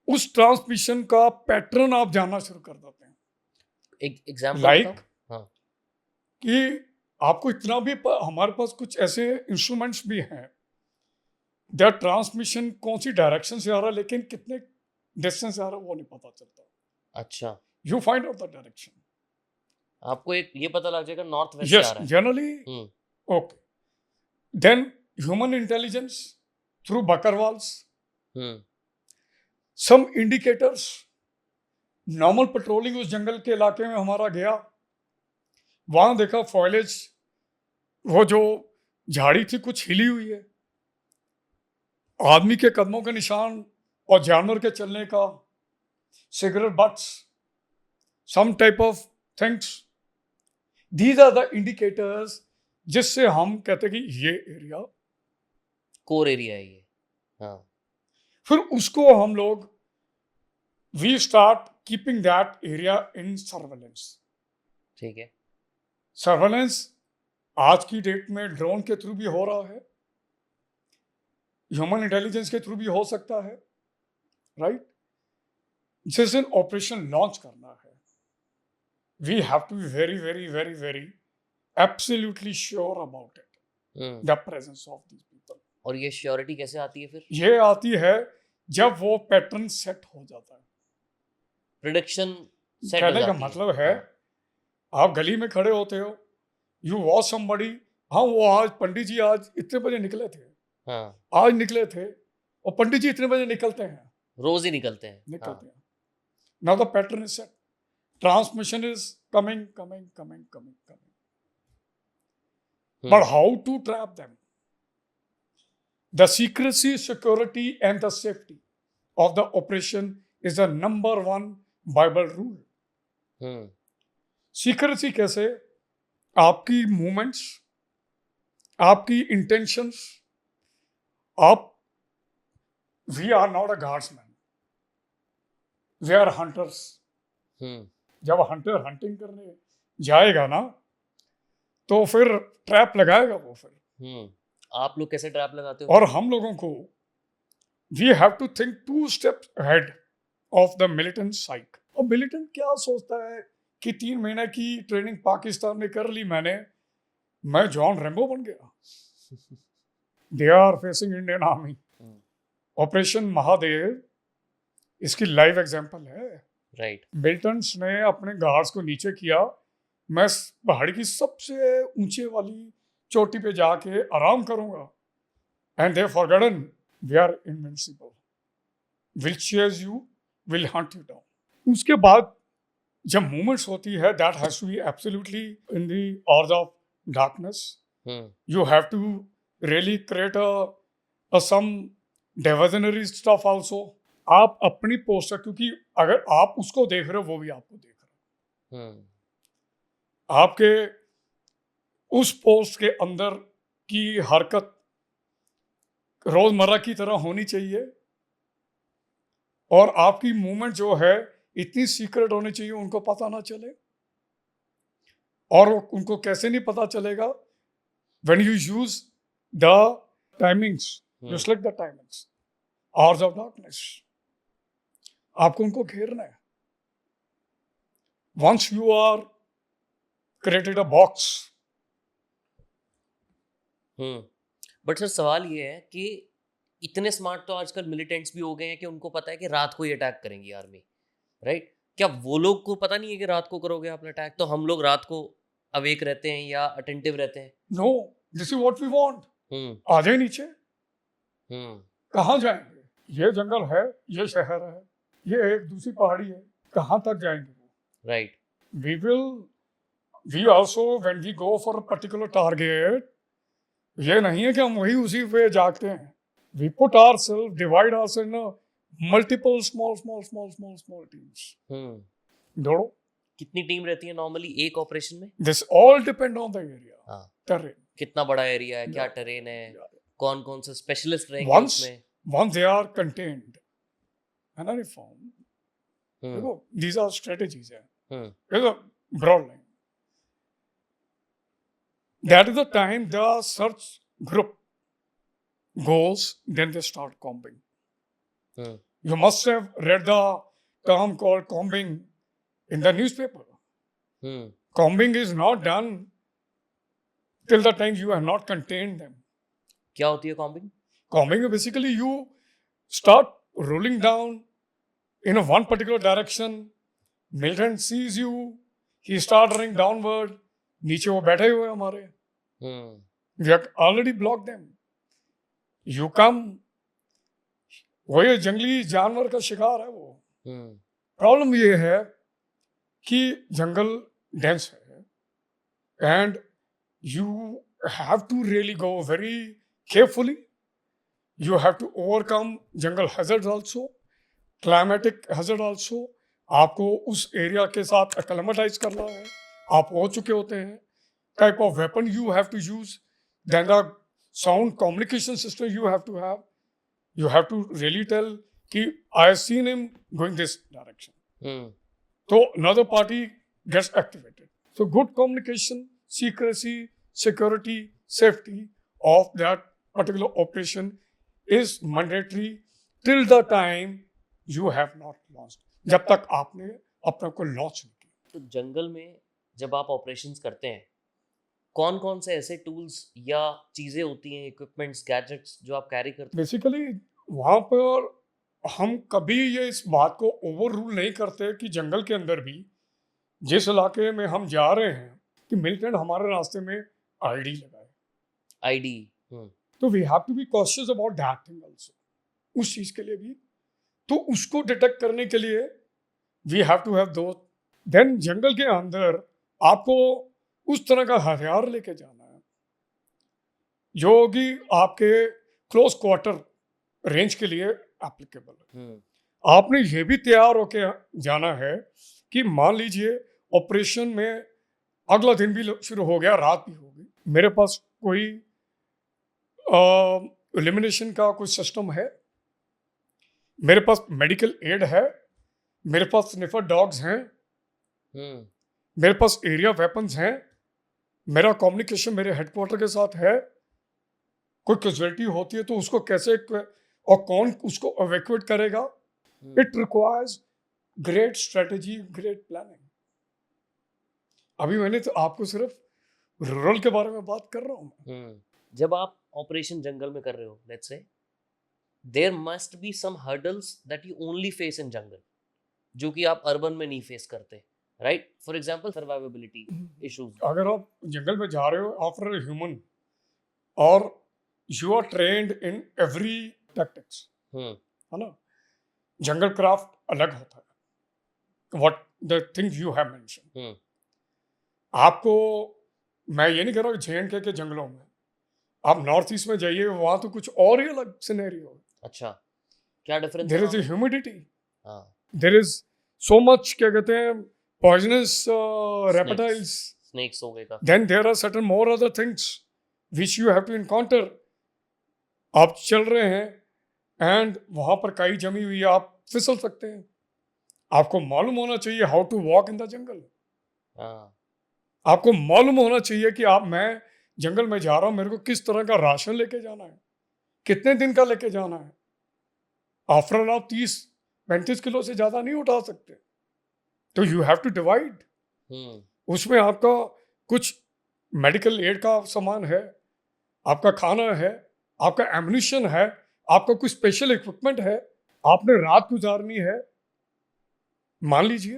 उस ट्रांसमिशन का पैटर्न आप जानना शुरू कर देते हैं। एक एग्जांपल लाइक हाँ, कि आपको इतना भी हमारे पास कुछ ऐसे इंस्ट्रूमेंट्स भी हैं, देयर ट्रांसमिशन कौन सी डायरेक्शन से आ रहा है लेकिन कितने डिस्टेंस से आ रहा है वो नहीं पता चलता। अच्छा, you find out the direction, आपको एक ये पता लग जाएगा नॉर्थ वेस्ट से आ यस रहा है। Generally. Okay, then human intelligence through Bakarwals, some indicators. Normal patrolling उस जंगल के इलाके में हमारा गया, वहां देखा फॉइलेज, वो जो झाड़ी थी कुछ हिली हुई है, आदमी के कदमों के निशान और जानवर के चलने का, cigarette butts, some type of things, these are the indicators जिससे हम कहते हैं कि ये एरिया कोर एरिया है ये। हाँ, फिर उसको हम लोग we start keeping that area in surveillance. ठीक है. सर्वेलेंस आज की डेट में ड्रोन के थ्रू भी हो रहा है, ह्यूमन इंटेलिजेंस के थ्रू भी हो सकता है, राइट? जिस दिन ऑपरेशन लॉन्च करना है, we have to be very very very very absolutely sure about it, the presence of these people. और ये श्योरिटी कैसे आती है फिर? ये आती है जब वो पैटर्न सेट हो जाता है. प्रेडिक्शन सेट हो कहने का जाती मतलब है, आप गली में खड़े होते हो, यू वॉच समबडी, हाँ वो आज पंडित जी आज इतने बजे निकले थे, हाँ, आज निकले थे, और पंडित जी इतने बजे निकलते हैं, रोज ही निकलते हैं. निकलते हैं. Now the pattern is set, transmission is coming coming coming coming coming. But how to trap them? The secrecy, security, and the safety of the operation is the number one Bible rule. Secrecy कैसे? आपकी movements, आपकी intentions, आप, we are not a guardsman. We are hunters. जब hunter hunting करने जाएगा ना, तो फिर ट्रैप लगाएगा वो फिर. आप लोग कैसे ट्रैप लगाते हो? और हम लोगों को we have to think 2 steps ahead of the militant psyche. और मिलिटेंट क्या सोचता है कि 3 महीने की ट्रेनिंग पाकिस्तान में कर ली मैंने, मैं जॉन रेम्बो बन गया. They are facing Indian army. Operation Mahadev इसकी लाइव एग्जांपल है. राइट. मिलिटेंट्स ने अपने गार्ड्स को नीचे किया, मैं पहाड़ी की सबसे ऊंचे वाली चोटी पे जाके आराम करूंगा. And they forgotten we are invincible, will chase you, will hunt you down. उसके बाद जब मूवमेंट्स होती है, that has to be absolutely in the hours of darkness. You have to really create a some diversionary stuff also. आप अपनी पोस्ट, क्योंकि अगर आप उसको देख रहे हो, वो भी आपको देख रहा है. आपके उस पोस्ट के अंदर की हरकत रोजमर्रा की तरह होनी चाहिए, और आपकी मूवमेंट जो है इतनी सीक्रेट होनी चाहिए उनको पता ना चले. और उनको कैसे नहीं पता चलेगा? When you use the timings, you select the timings, hours of darkness, आपको उनको घेरना है. Once you are created a box. But sir सवाल ये है कि इतने स्मार्ट तो आजकल मिलिटेंट्स भी हो गए हैं कि उनको पता है कि रात को ही अटैक करेंगी आर्मी, राइट? क्या वो लोग को पता नहीं है कि रात को करोगे आपने अटैक, तो हम लोग रात को अवेक रहते हैं या अटेंटिव रहते हैं? No, this is what we want. आ जाए नीचे. कहाँ जाएंगे? ये जंगल है, ये शहर है, ये एक दूसरी पहाड़ी है, कहाँ तक जाएंगे वो? Right. We also, when we go for a particular target, ये नहीं है कि हम वही उसी पे जागते हैं. We put ourselves, divide ourselves in multiple small teams. दौड़ो. कितनी टीम रहती है नॉर्मली एक ऑपरेशन में? This all depend on the area, terrain. कितना बड़ा एरिया है, क्या टेरेन है, कौन कौन से स्पेशलिस्ट रहेंगे उसमें? Once they are contained and uniform, these are strategies. It's a broad line. That is the time the search group goes, then they start combing. You must have read the term called combing in the newspaper. Combing is not done till the time you have not contained them. क्या होती है combing? Combing is basically you start rolling down in one particular direction. Militant sees you, he start running downward. नीचे वो बैठे हुए हमारे. We have already blocked them. You come, वो ये जंगली जानवर का शिकार है वो. प्रॉब्लम ये है कि जंगल डेंस है, and you have to really go very carefully. You have to overcome jungle hazards also, climatic hazard also. आपको उस एरिया के साथ acclimatize करना है. आप हो चुके होते हैं. Type of weapon you have to use, then the sound communication system you have to have. You have to really tell कि I seen him going this direction, hmm तो another party gets activated. So good communication, secrecy, security, safety of that particular operation is mandatory till the time you have not launched. जब तक आपने अपने को लॉन्च नहीं किया. तो जंगल में जब आप ऑपरेशंस करते हैं, कौन कौन से ऐसे टूल्स या चीजें होती हैं, इक्विपमेंट्स, गैजेट्स जो आप कैरी करते बेसिकली वहाँ पर हम कभी ये इस बात को ओवर रूल नहीं करते कि जंगल के अंदर भी जिस इलाके में हम जा रहे हैं कि मिलिटेंट हमारे रास्ते में आईडी लगाए, आईडी? तो we have to be cautious about that thing also. उस चीज के लिए भी, तो उसको डिटेक्ट करने के लिए वी हैव टू हैव दो. देन जंगल के अंदर आपको उस तरह का हथियार लेके जाना है जो कि आपके क्लोज क्वार्टर रेंज के लिए एप्लीकेबल है. आपने ये भी तैयार होके जाना है कि मान लीजिए ऑपरेशन में अगला दिन भी शुरू हो गया, रात भी हो गई, मेरे पास कोई एलिमिनेशन का कोई सिस्टम है, मेरे पास मेडिकल एड है, मेरे पास स्निफर डॉग्स हैं, मेरे पास एरिया वेपन्स हैं, मेरा कम्युनिकेशन मेरे हेडक्वार्टर के साथ है. कोई कैजुअलिटी होती है तो उसको कैसे और कौन उसको एवैक्यूएट करेगा. It requires great strategy, great planning. अभी मैंने तो आपको सिर्फ रूरल के बारे में बात कर रहा हूँ. जब आप ऑपरेशन जंगल में कर रहे हो, let's say there must be some hurdles that you only face in jungle, जो कि आप अर्बन में नहीं फेस करते, right? For example survivability issues. अगर आप जंगल में जा रहे हो आफ्टर अ ह्यूमन और you are trained in every tactics, है ना. जंगल क्राफ्ट अलग होता है, what the thing you have mention. आपको मैं ये नहीं कह रहा जे के जंगलों में, आप नॉर्थ ईस्ट में जाइए, वहां तो कुछ और ही अलग सिनेरियो. अच्छा, क्या डिफरेंस? देयर इज ह्यूमिडिटी, हाँ, देयर इज सो मच, क्या कहते हैं, पॉइजनस रेप्टाइल्स, स्नेक्स हो गए का. Then there are certain more other things which you have to encounter. आप चल रहे हैं एंड वहां पर काई जमी हुई है, आप फिसल सकते हैं. आपको मालूम होना चाहिए how to walk in the jungle. आपको मालूम होना चाहिए कि मैं जंगल में जा रहा हूं, मेरे को किस तरह का राशन लेके जाना है, कितने दिन का लेके जाना है. आफ्टर ऑल आप 30-35 किलो से ज्यादा नहीं उठा सकते, तो यू हैव टू डिवाइड. उसमें आपका कुछ मेडिकल एड का सामान है, आपका खाना है, आपका एम्युनिशन है, आपका कुछ स्पेशल इक्विपमेंट है, आपने रात गुजारनी है मान लीजिए,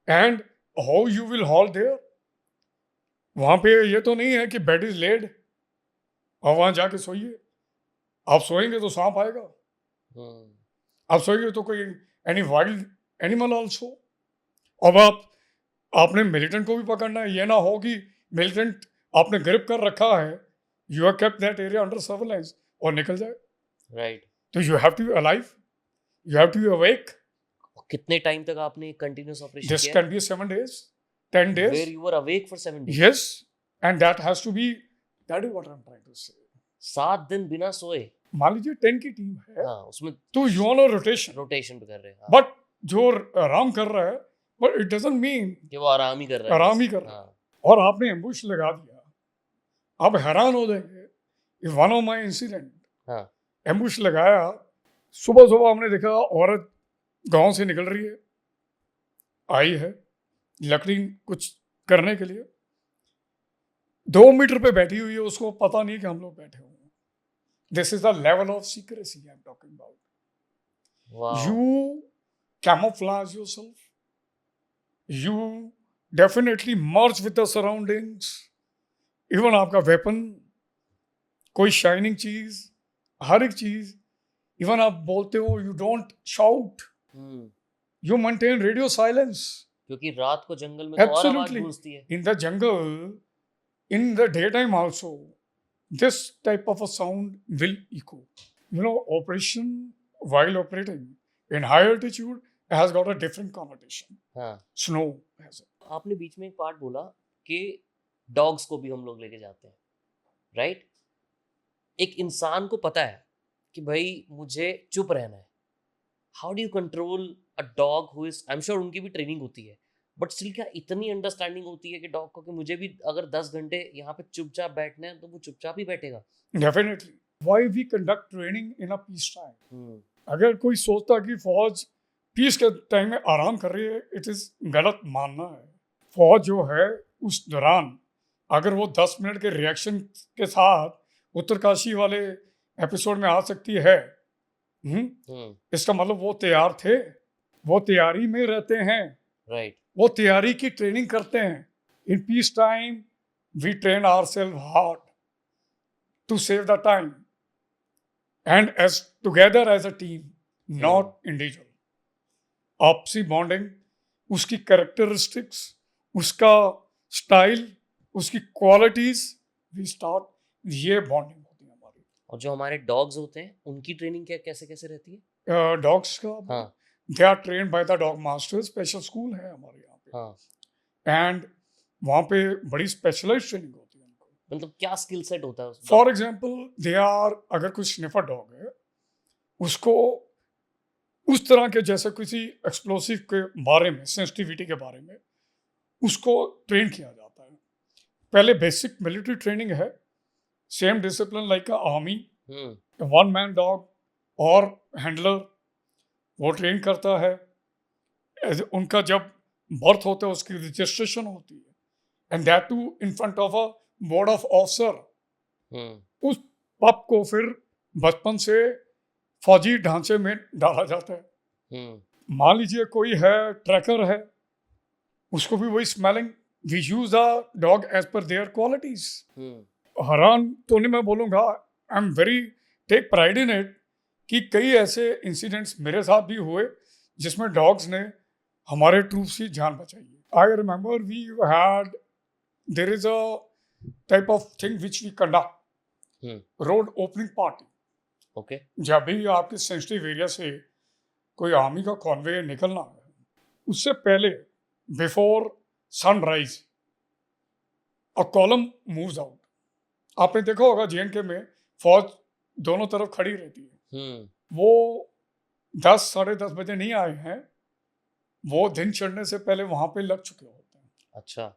and how you will halt there. वहां पे ये तो नहीं है कि बेड इज लेड और वहां जाके सोइए. आप सोएंगे तो सांप आएगा, आप सोएंगे तो कोई एनी वाइल्ड एनिमल ऑल्सो. अब आपने मिलिटेंट को भी पकड़ना है. ये ना हो कि मिलिटेंट आपने ग्रिप कर रखा है, you have kept that area under surveillance और निकल जाए, राइट? तो you have to be alive, you have to be awake. कितने टाइम तक आपने कंटिन्यूअस ऑपरेशन दिस किया? Can be 7 days, 10 days. Where you were awake for 7 days? Yes, and that has to be, that is what I'm trying to say. 7 दिन बिना सोए? मान लीजिए 10 की टीम है, हाँ, उसमें तो यू ऑन रोटेशन रोटेशन पे कर रहे हैं. हाँ, बट जो आराम कर रहा है, बट इट डजंट मीन कि वो आराम ही कर रहा है. आराम ही कर रहा है. हाँ, और आपने एम्बुश लगा दिया, आप हैरान हो जाएंगे. वन ऑफ माई इंसिडेंट, हाँ, एम्बुश लगाया, सुबह सुबह हमने देखा औरत गांव से निकल रही है, आई है लकड़ी कुछ करने के लिए, 2 मीटर पे बैठी हुई है, उसको पता नहीं कि हम लोग बैठे हुए हैं. This is the level of secrecy I am talking about. wow. You camouflage yourself. You definitely merge with the surroundings. Even आपका वेपन, कोई शाइनिंग चीज, हर एक चीज. इवन आप बोलते हो, you don't shout, you maintain radio silence. क्योंकि रात को जंगल में तो और आवाज Absolutely. गूंजती है. In the jungle, in the daytime also, this type of a sound will echo. You know, operation while operating in high altitude has got a different connotation. हाँ, Snow has it. आपने बीच में एक पार्ट बोला कि डॉग्स को भी हम लोग लेके जाते हैं, राइट? एक इंसान को पता है कि भाई मुझे चुप रहना है, how do you control a dog who is, I am sure उनकी भी ट्रेनिंग होती है, बट स्टिल क्या इतनी अंडरस्टैंडिंग होती है कि डॉग को कि मुझे भी अगर 10 घंटे यहाँ पे चुपचाप बैठना है तो वो चुपचाप ही बैठेगा. Definitely why we conduct training in a peace time. Hmm. अगर कोई सोचता कि फौज पीस के टाइम में आराम कर रही है, इट इज गलत मानना है. फौज जो है उस दौरान अगर वो 10 मिनट के रिएक्शन के साथ उत्तरकाशी वाले एपिसोड में आ सकती है, इसका मतलब वो तैयार थे, वो तैयारी में रहते हैं, राइट. वो तैयारी की ट्रेनिंग करते हैं. In peace time we train ourselves hard to save the time and age together as a team, not individual. आपसी बॉन्डिंग, उसकी कैरेक्टरिस्टिक्स, उसका स्टाइल, उसकी क्वालिटीज, वी स्टार्ट, ये बॉन्डिंग होती है हमारी. और जो हमारे डॉग्स होते हैं उनकी ट्रेनिंग क्या कैसे कैसे रहती है? डॉग्स का हाँ. They are trained by the dog master. Special school है हमारे यहाँ पे. हाँ. एंड वहाँ पे बड़ी स्पेशलाइज्ड ट्रेनिंग होती है उनको. मतलब क्या स्किल सेट होता है उसमें? फॉर एग्जाम्पल दे आर, अगर कोई स्निफर डॉग है उसको उस तरह के जैसे किसी एक्सप्लोसिव के बारे में, सेंसिटिविटी के बारे में उसको ट्रेन किया जाता है. पहले बेसिक मिलिट्री ट्रेनिंग है, same discipline like army. One man dog और हैंडलर वो ट्रेन करता है. उनका जब बर्थ होता है उसकी रजिस्ट्रेशन होती है, and that too in front of a board of officer. उस पप को फिर बचपन से फौजी ढांचे में डाला जाता है. मान लीजिए कोई है ट्रैकर है, उसको भी वही smelling, we use the dog as per their qualities. हैरान तो नहीं मैं बोलूँगा, I am very take pride in it कि कई ऐसे इंसिडेंट्स मेरे साथ भी हुए जिसमें डॉग्स ने हमारे ट्रूप्स की जान बचाई है. I remember we had, there is a type of thing which we conduct, road opening party. Okay. जब भी आपके सेंसिटिव एरिया से कोई आर्मी का कॉन्वे निकलना है, उससे पहले before sunrise a column moves out. आपने देखा होगा जेएनके में फौज दोनों तरफ खड़ी रहती है. वो 10 साढ़े 10 बजे नहीं आए हैं, वो दिन चढ़ने से पहले वहां पे लग चुके होते हैं. अच्छा.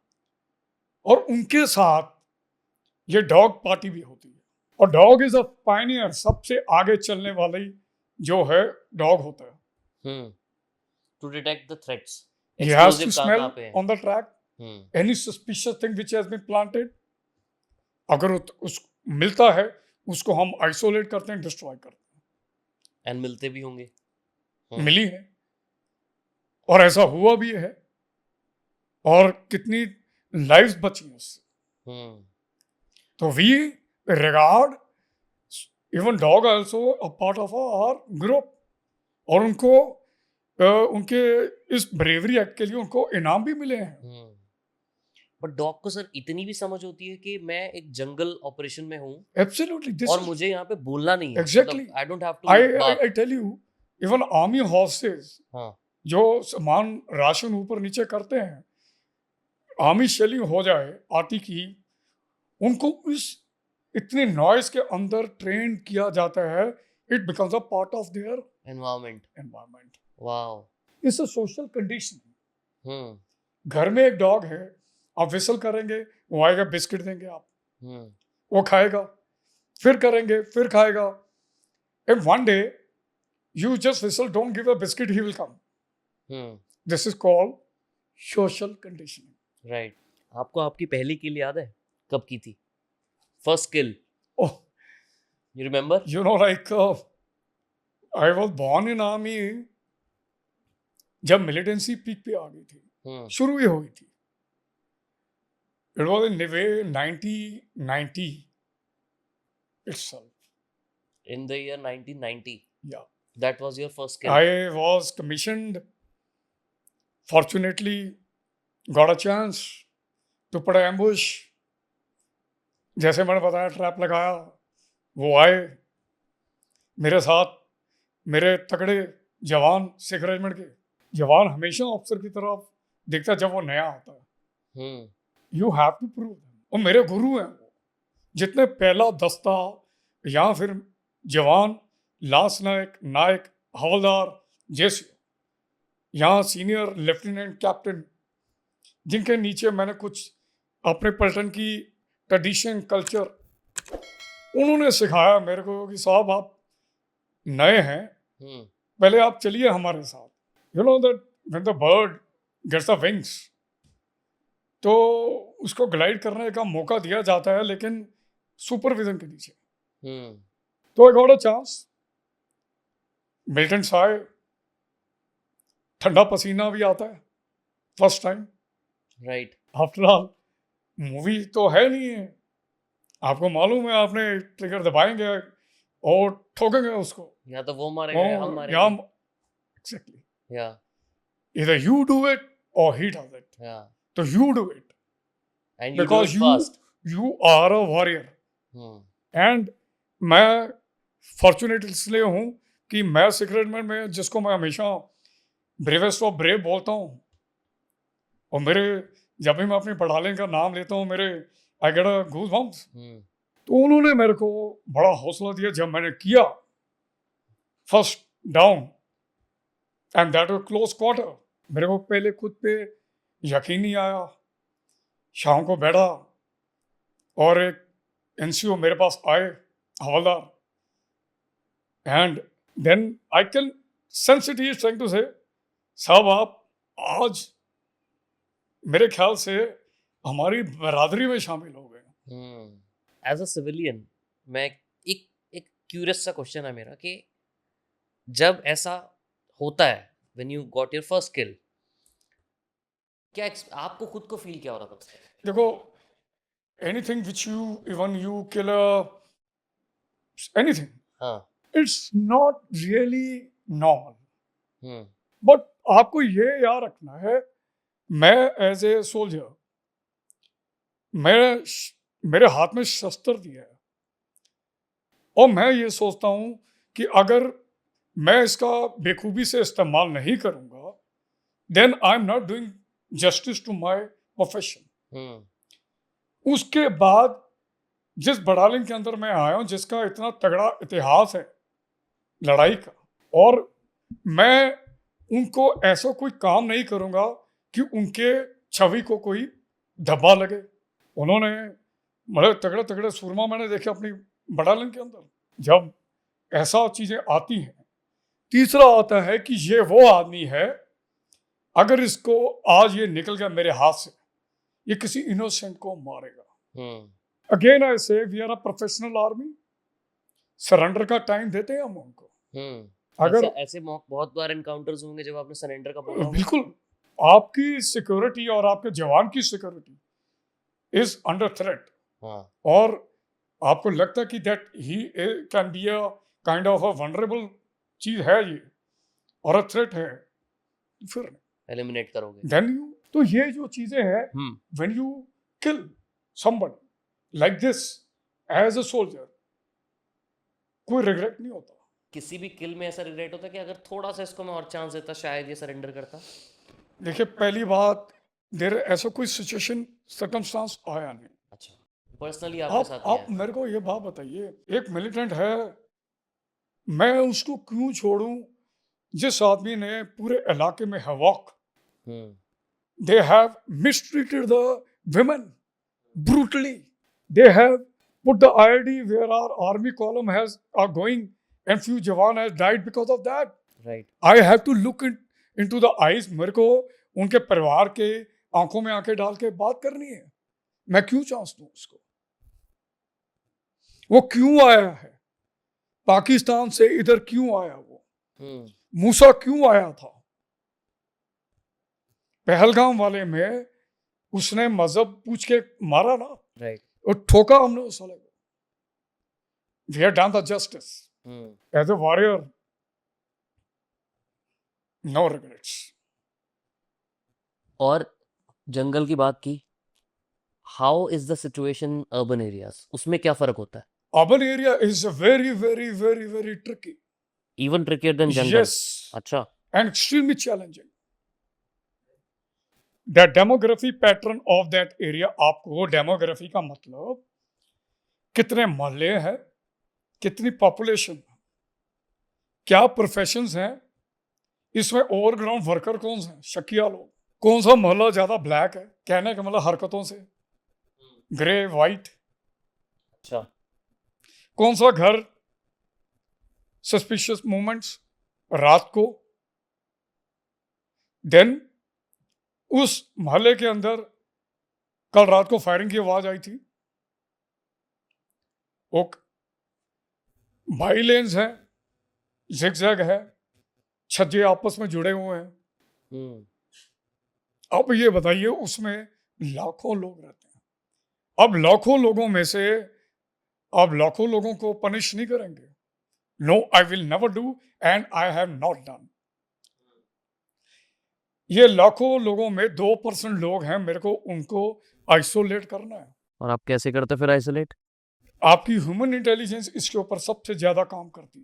और उनके साथ ये डॉग पार्टी भी होती है. और डॉग इज अ पायनियर, सबसे आगे चलने वाली जो है डॉग होता है. To detect the threats. He has to smell on the track any suspicious thing which has been planted. अगर उस मिलता है उसको हम आइसोलेट करते हैं, डिस्ट्रॉय करते हैं. एंड मिलते भी होंगे. मिली है और ऐसा हुआ भी है, और कितनी लाइव्स बची हैं उससे. तो we regard even dog also a part of our group. और उनको उनके इस ब्रेवरी एक्ट के लिए उनको इनाम भी मिले हैं. बट डॉग को सर इतनी भी समझ होती है कि मैं एक जंगल ऑपरेशन में हूँ. एब्सोल्युटली. और मुझे यहाँ पे बोलना नहीं है. Exactly. I don't have to. I tell you, even army horses जो सामान राशन ऊपर नीचे करते हैं, आर्मी शेलिंग हो जाए आटी की, उनको इस इतनी नॉइज के अंदर ट्रेन किया जाता है. It becomes a part of their environment. Wow. It's a social condition. घर में एक डॉग है, आप विसल करेंगे, वो आएगा, बिस्किट देंगे आप, वो खाएगा, फिर करेंगे, फिर खाएगा. And one day you just whistle, don't give a biscuit, he will come. This is called social conditioning. Right. आपको आपकी पहली किल याद है कब की थी? First kill. Oh, you remember? You know like I was born in army. जब मिलिटेंसी पीक पे आ गई थी, शुरू ही हुई थी. It was in Nivea 1990 itself. In the year 1990. Yeah. That was your first kill. I was commissioned. Fortunately, got a chance to put an ambush. जैसे मैंने बताया, ट्रैप लगाया, वो आए मेरे साथ, मेरे तगड़े जवान, सिख रेजिमेंट के जवान हमेशा ऑफिसर की तरफ देखता जब वो नया आता है. You have to prove. और मेरे गुरु हैं वो, जितने पहला दस्ता या फिर जवान, लांस नायक, नायक, हवलदार, जैसे यहाँ सीनियर लेफ्टिनेंट कैप्टन, जिनके नीचे मैंने कुछ अपने पलटन की ट्रेडिशन कल्चर, उन्होंने सिखाया मेरे को कि साहब आप नए हैं, पहले आप चलिए हमारे साथ. You know that when the bird gets the wings, तो उसको ग्लाइड करने का मौका दिया जाता है, लेकिन सुपरविजन के नीचे. तो आई गॉट अ चांस. मिलिटेंट्स आए, ठंडा पसीना भी आता है first time. Right. After all movie तो है नहीं है, आपको मालूम है, आपने ट्रिगर दबाएंगे और ठोकेंगे उसको. या तो वो मारेगा या हम मारेंगे. एग्जैक्टली. या Either you do it or he does it. या So you do it and you do because it fast. you are a warrior. And मैं फॉर्चुनेट इसलिए हूँ कि मैं सीक्रेटमैन में, जिसको मैं हमेशा ब्रेवेस्ट ऑफ ब्रेव बोलता हूँ, और मेरे जब भी मैं अपनी पढ़ाने का नाम लेता हूँ, मेरे I get a goose bumps. तो उन्होंने मेरे को बड़ा हौसला दिया जब मैंने किया first down, and that was close quarter. मेरे को पहले खुद पे यकीन नहीं आया. शाम को बैठा और एक एनसीओ मेरे पास आए, havildar, and then I can sense it, he is trying to say, साहब आप आज मेरे ख्याल से हमारी बरादरी में शामिल हो गए. एज अ सिविलियन, मैं एक एक क्यूरियस सा क्वेश्चन है मेरा कि जब ऐसा होता है, when you got your first kill, क्या आपको खुद को फील क्या हो रहा था? देखो, anything which you, even you kill anything, हाँ. It's not really normal. Hmm. But आपको ये याद रखना है, मैं एज ए सोल्जर, मेरे हाथ में शस्त्र दिया है, और मैं ये सोचता हूँ कि अगर मैं इसका बेखूबी से इस्तेमाल नहीं करूँगा, then I am not doing justice to my profession. उसके बाद जिस बटालियन के अंदर मैं आया हूँ, जिसका इतना तगड़ा इतिहास है लड़ाई का, और मैं उनको ऐसा कोई काम नहीं करूँगा कि उनके छवि को कोई धब्बा लगे. उन्होंने मतलब तगड़े तगड़े सूरमा मैंने देखे अपनी बटालियन के अंदर. जब ऐसा चीज़ें आती हैं, तीसरा आता है कि ये वो आदमी है, अगर इसको आज ये निकल गया मेरे हाथ से, ये किसी इनोसेंट को मारेगा. Again I say we are a professional army. Surrender का टाइम देते हैं हम उनको. अगर ऐसे बहुत बार एनकाउंटर्स होंगे जब आपने सरेंडर का बोला होगा. बिल्कुल, आपकी सिक्योरिटी और आपके जवान की सिक्योरिटी इज अंडर थ्रेट, और आपको लगता है कि that he can be a kind of a vulnerable चीज है ये, और अ थ्रेट है, फिर एलिमिनेट करोगे. देन यू, तो ये जो चीजें हैं, when you kill somebody like this as a soldier, कोई रिग्रेट नहीं होता. किसी भी किल में ऐसा रिग्रेट होता है कि अगर थोड़ा सा इसको मैं और चांस देता, शायद ये सरेंडर करता? देखिए, पहली बात, देर ऐसा कोई सिचुएशन सर्कमस्टांस आया नहीं. अच्छा, पर्सनली आपके साथ नहीं आप मेरे को ये बात बताइए, एक मिलिटेंट है, मैं उसको क्यों छोड़ूं जिस आदमी ने पूरे इलाके में हवाक, they have mistreated the women brutally, they have put the IED where our army column are going, and few jawan has died because of that. Right. I have to look into the eyes. मेरे को उनके परिवार के आंखों में आंखें डाल के बात करनी है. मैं क्यों चांस दूं उसको? वो क्यों आया है पाकिस्तान से, इधर क्यों आया वो? मूसा क्यों आया था? पहलगाम वाले में उसने मजहब पूछ के मारा ना, राइट, और ठोका हमने उस साले को. We have done the justice. As a warrior, no regrets. और जंगल की बात की, how is the situation urban areas, उसमें क्या फर्क होता है? Urban area is very, very, very, very tricky. Even trickier than jungle? Yes. अच्छा. And extremely challenging. The demography pattern of that area, आपको demography का मतलब कितने मोहल्ले हैं, कितनी पॉपुलेशन, क्या प्रोफेशंस हैं, इसमें ओवरग्राउंड वर्कर कौन से हैं? शकिया लोग। कौन सा मोहल्ला ज्यादा ब्लैक है? कहने का मतलब हरकतों से, ग्रे वाइट। अच्छा। कौन सा घर सस्पिशियस मूवमेंट्स रात को? देन उस मोहल्ले के अंदर कल रात को फायरिंग की आवाज आई थी। ओके, बाई लेन्स हैं, जिगजैग है, छज्जे आपस में जुड़े हुए हैं। अब ये बताइए, उसमें लाखों लोग रहते हैं। अब लाखों लोगों में से अब लाखों लोगों को पनिश नहीं करेंगे? No, I will never do and I have not done. ये लाखों लोगों में 2% लोग हैं, मेरे को उनको आइसोलेट करना है। और आप कैसे करते फिर आइसोलेट? आपकी ह्यूमन इंटेलिजेंस इसके ऊपर सबसे ज्यादा काम करती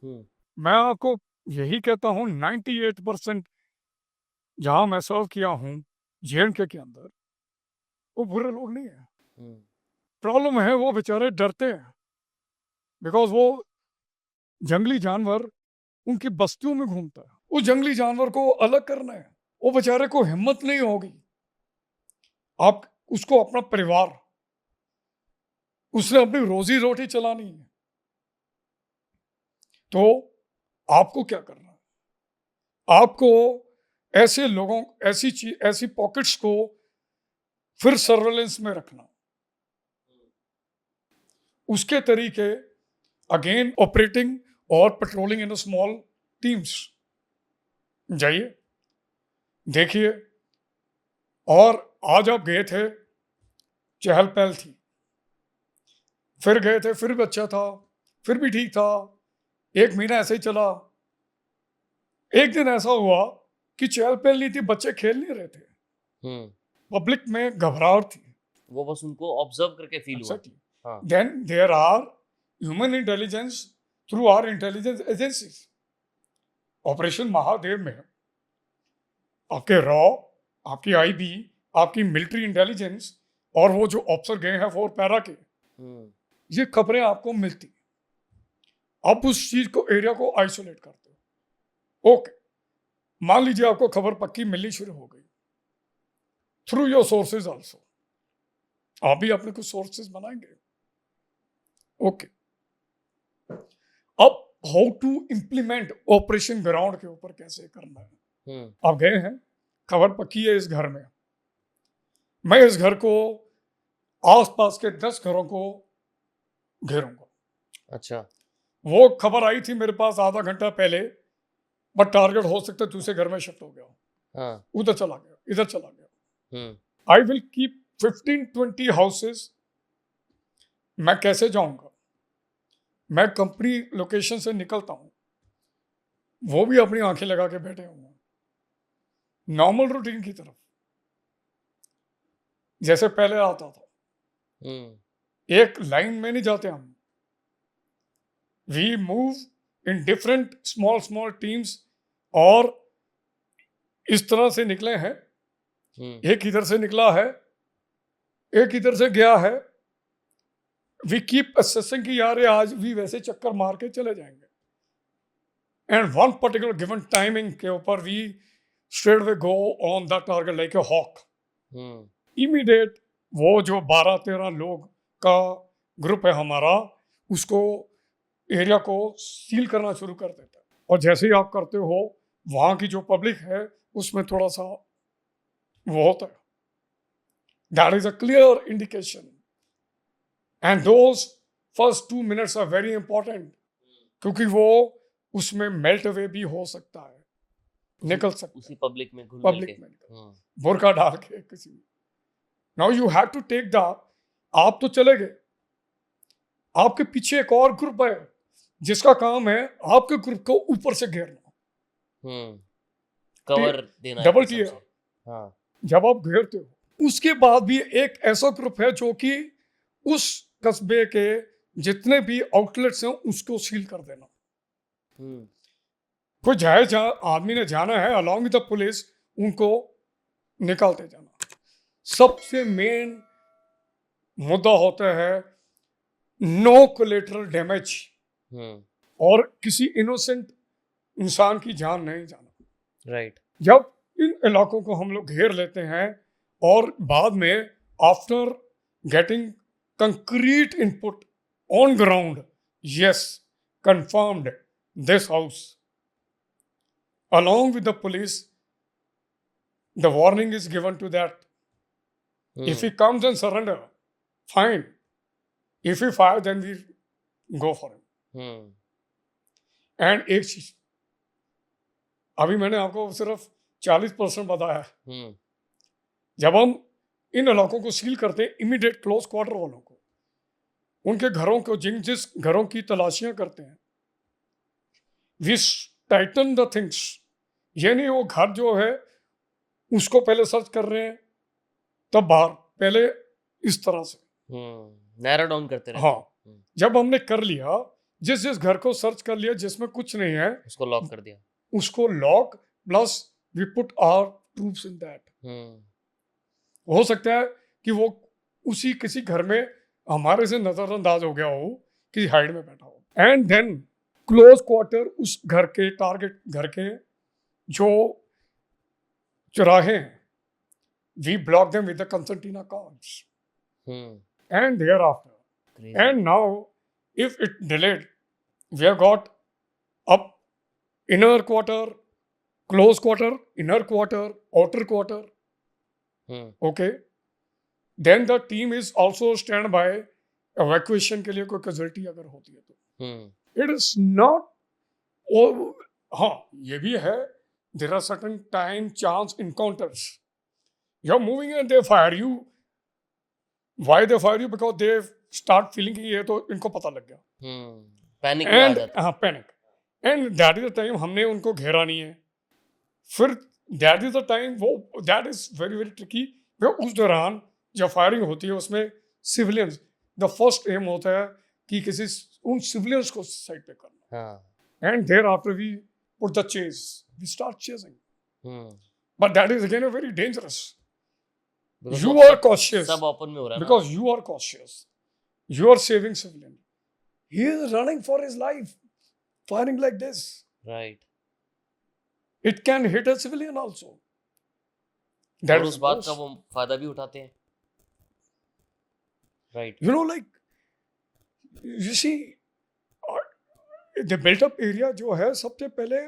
है। मैं आपको यही कहता हूं, 98% जहां मैं सर्व किया हूं JNK के अंदर, वो बुरे लोग नहीं है। प्रॉब्लम है वो बेचारे डरते हैं, बिकॉज वो जंगली जानवर उनकी बस्तियों में घूमता है। उस जंगली जानवर को अलग करना है, वो बेचारे को हिम्मत नहीं होगी। आप उसको अपना परिवार, उसने अपनी रोजी रोटी चलानी है, तो आपको क्या करना है? आपको ऐसे लोगों, ऐसी पॉकेट्स को फिर सर्वेलेंस में रखना। उसके तरीके अगेन ऑपरेटिंग और पेट्रोलिंग इन स्मॉल टीम्स। जाइए देखिए। और आज आप गए थे, चहल पहल थी, फिर गए थे, फिर भी अच्छा था, फिर भी ठीक था, 1 महीना ऐसे ही चला। एक दिन ऐसा हुआ कि चहल पहल नहीं थी, बच्चे खेल नहीं रहे थे, पब्लिक में घबराहट थी। वो बस उनको ऑब्जर्व करके फील हुआ। Exactly. Then there are human intelligence through our intelligence agencies. Operation Mahadev में आपके रॉ, आपकी IB, आपकी मिलिट्री इंटेलिजेंस और वो जो ऑफिसर गए हैं 4 पैरा के, ये खबरें आपको मिलती। आप उस चीज को, एरिया को आइसोलेट करते हो। ओके, मान लीजिए आपको खबर पक्की मिलनी शुरू हो गई थ्रू योर सोर्सेज आल्सो। आप भी अपने कुछ सोर्सेज बनाएंगे। ओके, अब how to implement operation ground के ऊपर कैसे करना है। आप गए हैं, खबर पक्की है इस घर में, मैं इस घर को, आसपास के 10 घरों को घेरूंगा। अच्छा। वो खबर आई थी मेरे पास आधा घंटा पहले, बट टारगेट हो सकता है दूसरे घर में शिफ्ट हो गया, उधर चला गया, इधर चला गया। I will keep 15-20 houses. मैं कैसे जाऊंगा? मैं कंपनी लोकेशन से निकलता हूं, वो भी अपनी आंखें लगा के बैठे हुए हैं, नॉर्मल रूटीन की तरफ, जैसे पहले आता था। एक लाइन में नहीं जाते हम, we move in different small teams. और इस तरह से निकले हैं, एक इधर से निकला है, एक इधर से गया है। वी कीप असेसिंग कि यार आज भी वैसे चक्कर मार के चले जाएंगे, and one particular given timing के ऊपर we straight way go on the target like a hawk. Immediate वो जो 12-13 लोग का ग्रुप है हमारा, उसको एरिया को सील करना शुरू कर देता है। और जैसे ही आप करते हो, वहां की जो पब्लिक है उसमें थोड़ा सा वो होता है, that is a clear indication. And those first 2 minutes are very important, क्योंकि वो उसमें मेल्ट अवे भी हो सकता है, निकल सकता है उसी पब्लिक में, पब्लिक में बुरका डाल के किसी। Now you have to take the, आप तो चले गए, आपके पीछे एक और ग्रुप है जिसका काम है आपके ग्रुप को ऊपर से घेरना, कवर देना, डबल टियर। जब आप घेरते हो, उसके बाद भी एक ऐसा ग्रुप है जो कि उस कस्बे के जितने भी आउटलेट्स हैं उसको सील कर देना। कोई जाए, जहां आदमी ने जाना है अलॉन्ग विद द पुलिस, उनको निकालते जाना। सबसे मेन मुद्दा होता है नो कोलेटरल डैमेज, और किसी इनोसेंट इंसान की जान नहीं जाना। राइट जब इन इलाकों को हम लोग घेर लेते हैं और बाद में after getting concrete input on ground, yes, confirmed this house along with the police, the warning is given to that. If he comes and surrender, fine. If he fire, then we go for him. And एक चीज अभी मैंने आपको सिर्फ 40% बताया है। जब हम इन इलाकों को सील करते हैं, इमीडिएट क्लोज क्वार्टर वालों को, उनके घरों को जिस घरों की तलाशियां करते हैं, वी टाइटन द थिंग्स। ये नहीं वो घर जो है उसको पहले सर्च कर रहे हैं तब बाहर, पहले इस तरह से नैरो डाउन करते रहे। हाँ, जब हमने कर लिया, जिस घर को सर्च कर लिया जिसमें कुछ नहीं है, उसको लॉक कर दिया, उसको lock, plus we put our troops in that. हो सकता है कि वो उसी किसी घर में हमारे से नजरअंदाज हो गया हो, किसी हाइड में बैठा हो, एंड देन क्लोज क्वार्टर उस घर के, टारगेट घर के जो चौराहे हैं, we block them with the concertina cards and there after, and now if it delayed, we have got up inner quarter, close quarter, inner quarter, outer quarter. Okay. Then the team is also stand by evacuation के लिए कोई casualty अगर होती है तो। It is not, हाँ ये भी है, there are certain time chance encounters. You're moving and they fire you. Why they fire you? Because they start feeling कि ये तो इनको पता लग गया, पैनिक आ जाता है। हाँ, panic, and that is the time हमने उनको घेरा नहीं है, फिर दैट इज द टाइम, वो that is very very tricky. उस दौरान जब फायरिंग होती है उसमें सिविलियंस, द फर्स्ट एम होता है कि किसी उन सिविलियंस को साइड पे करना, and there after we put the chase, we start chasing, but that is again very dangerous. You are cautious, सब ओपन में हो रहा है because you are cautious. You are saving civilian. He is running for his life, firing like this. Right. It can hit a civilian also. और उस बात का वो फायदा भी उठाते हैं। Right. You know, like you see, the built-up area जो है, सबसे पहले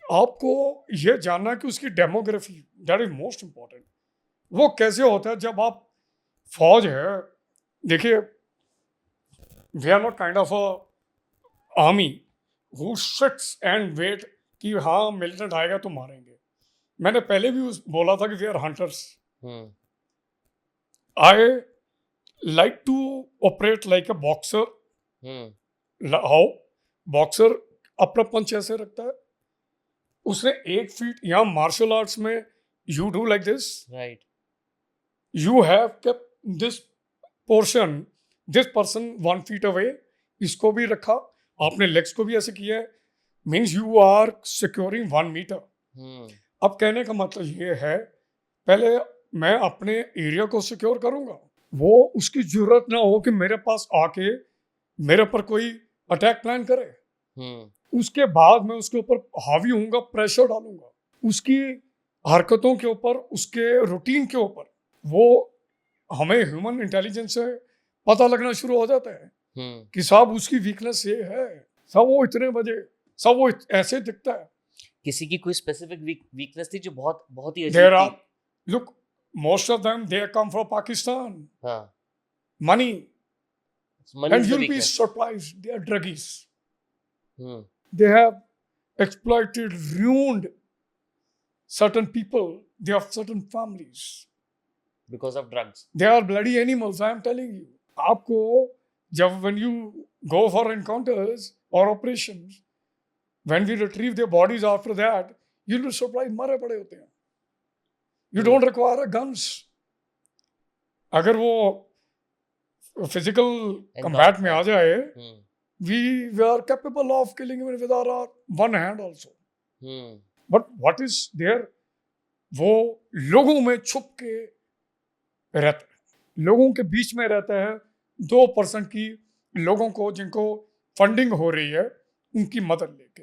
आपको ये जानना कि उसकी demography, that is most important. वो कैसे होता है जब आप फौज है, देखिए we are not kind of a army who sits and wait कि हाँ मिलिटेंट आएगा तो मारेंगे। मैंने पहले भी बोला था कि we are hunters. I like to operate like a boxer. How boxer अपना पंच ऐसे रखता है, उसने 1 फीट, यहाँ मार्शल आर्ट्स में you do like this, right, you have kept this portion, this person 1 feet away, इसको भी रखा, आपने लेग्स को भी ऐसे किया है, means you are securing 1 meter. अब कहने का मतलब ये है, पहले मैं अपने एरिया को सिक्योर करूंगा, वो उसकी जरूरत ना हो कि मेरे पास आके मेरे पर कोई अटैक प्लान करे, उसके बाद मैं उसके ऊपर हावी होऊंगा, प्रेशर डालूंगा उसकी हरकतों के ऊपर, उसके रूटीन के ऊपर। वो हमें ह्यूमन इंटेलिजेंस से पता लगना शुरू हो जाता है कि साहब उसकी वीकनेस ये है, सब वो इतने बजे, सब वो ऐसे दिखता है। किसी की कोई स्पेसिफिक वीकनेस थी जो बहुत ही there are, look, most of them they come from Pakistan, money, and you will be surprised, they are druggies, they have exploited, ruined certain people, they have certain families because of drugs. They are bloody animals, I am telling you. आपको जब when you go for encounters or operations, when we retrieve their bodies after that, you'll be surprised, मरे पड़े होते हैं। You don't require guns. अगर वो physical combat में आ जाए, we are capable of killing him with our one hand also. But what is there? वो लोगों में छुप के रहता है, लोगों के बीच में रहता है, 2% की लोगों को जिनको फंडिंग हो रही है उनकी मदद लेके,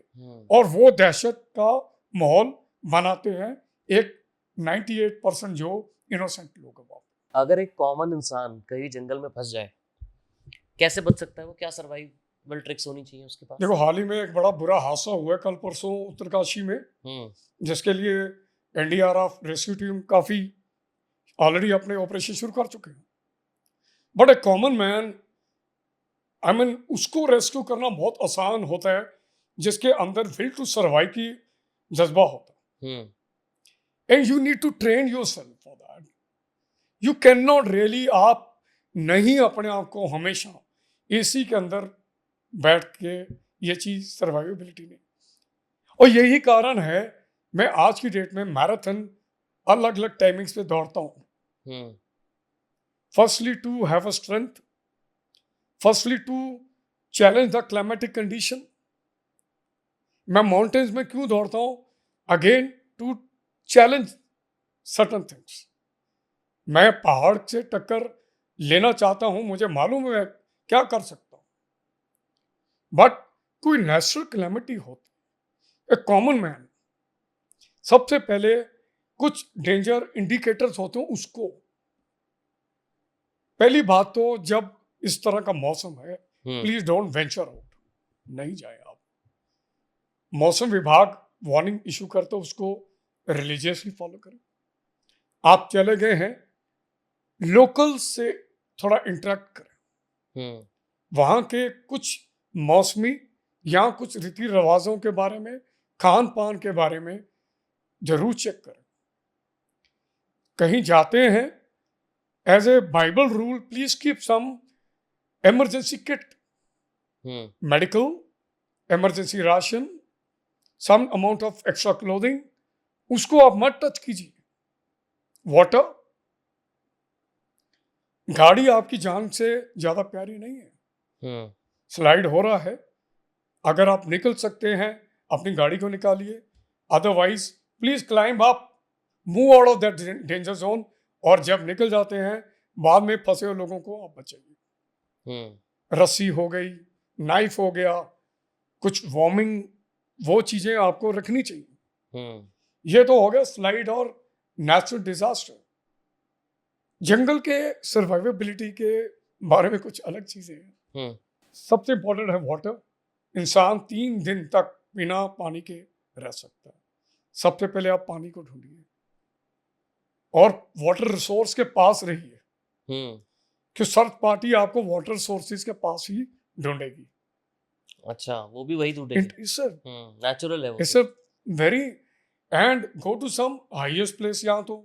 और वो दहशत का माहौल बनाते हैं एक 98% जो इनोसेंट लोग हैं। अगर एक कॉमन इंसान कहीं जंगल में फंस जाए, कैसे बच सकता है वो? क्या सर्वाइवल ट्रिक्स होनी चाहिए उसके पास? देखो, हाल ही में एक बड़ा बुरा हादसा हुआ है कल परसों उत्तरकाशी में, जिसके लिए एनडीआरएफ रेस्क्यू टीम काफ़ी ऑलरेडी अपने ऑपरेशन शुरू कर चुके हैं। But A common man, I mean, उसको रेस्क्यू करना बहुत आसान होता है जिसके अंदर विल टू सर्वाइव की जज्बा होता है। And you need to train yourself for that. You can not really, आप नहीं अपने आप को हमेशा एसी के अंदर बैठ के ये चीज सर्वाइवेबिलिटी नहीं। और यही कारण है मैं आज की डेट में मैराथन अलग अलग टाइमिंग्स पे दौड़ता हूँ। Firstly to have a strength, firstly to challenge the climatic condition. मैं माउंटेन्स में क्यों दौड़ता हूँ? Again to challenge certain things. मैं पहाड़ से टक्कर लेना चाहता हूं, मुझे मालूम है क्या कर सकता हूं, बट कोई नेचुरल क्लैमिटी होती, ए कॉमन मैन सबसे पहले कुछ डेंजर इंडिकेटर्स होते हैं उसको। पहली बात तो जब इस तरह का मौसम है, प्लीज डोंट वेंचर आउट, नहीं जाए आप। मौसम विभाग वार्निंग इशू करते, उसको रिलीजियसली फॉलो करें। आप चले गए हैं, लोकल से थोड़ा इंटरेक्ट करें, वहां के कुछ मौसमी या कुछ रीति रिवाजों के बारे में, खान पान के बारे में जरूर चेक करें। कहीं जाते हैं, as a bible rule please keep some emergency kit, medical emergency ration, some amount of extra clothing, उसको आप मत टच कीजिए। वाटर, गाड़ी आपकी जान से ज्यादा प्यारी नहीं है। स्लाइड हो रहा है, अगर आप निकल सकते हैं अपनी गाड़ी को निकालिए, otherwise please climb up, move out of that danger zone. और जब निकल जाते हैं, बाद में फंसे हुए लोगों को आप बचाइए। रस्सी हो गई, नाइफ हो गया, कुछ वार्मिंग, वो चीजें आपको रखनी चाहिए। ये तो हो गया स्लाइड और नेचुरल डिजास्टर। जंगल के सर्वाइवेबिलिटी के बारे में कुछ अलग चीजें हैं। सबसे इंपॉर्टेंट है वाटर। इंसान 3 दिन तक बिना पानी के रह सकता है। सबसे पहले आप पानी को ढूंढिए और वाटर रिसोर्स के पास रहिए, कि सर्च पार्टी आपको वाटर सोर्सेज के पास ही ढूंढेगी। अच्छा, वो भी वही ढूंढेगी। नेचुरल है वो। It's a very, and go to some highest place. यहाँ तो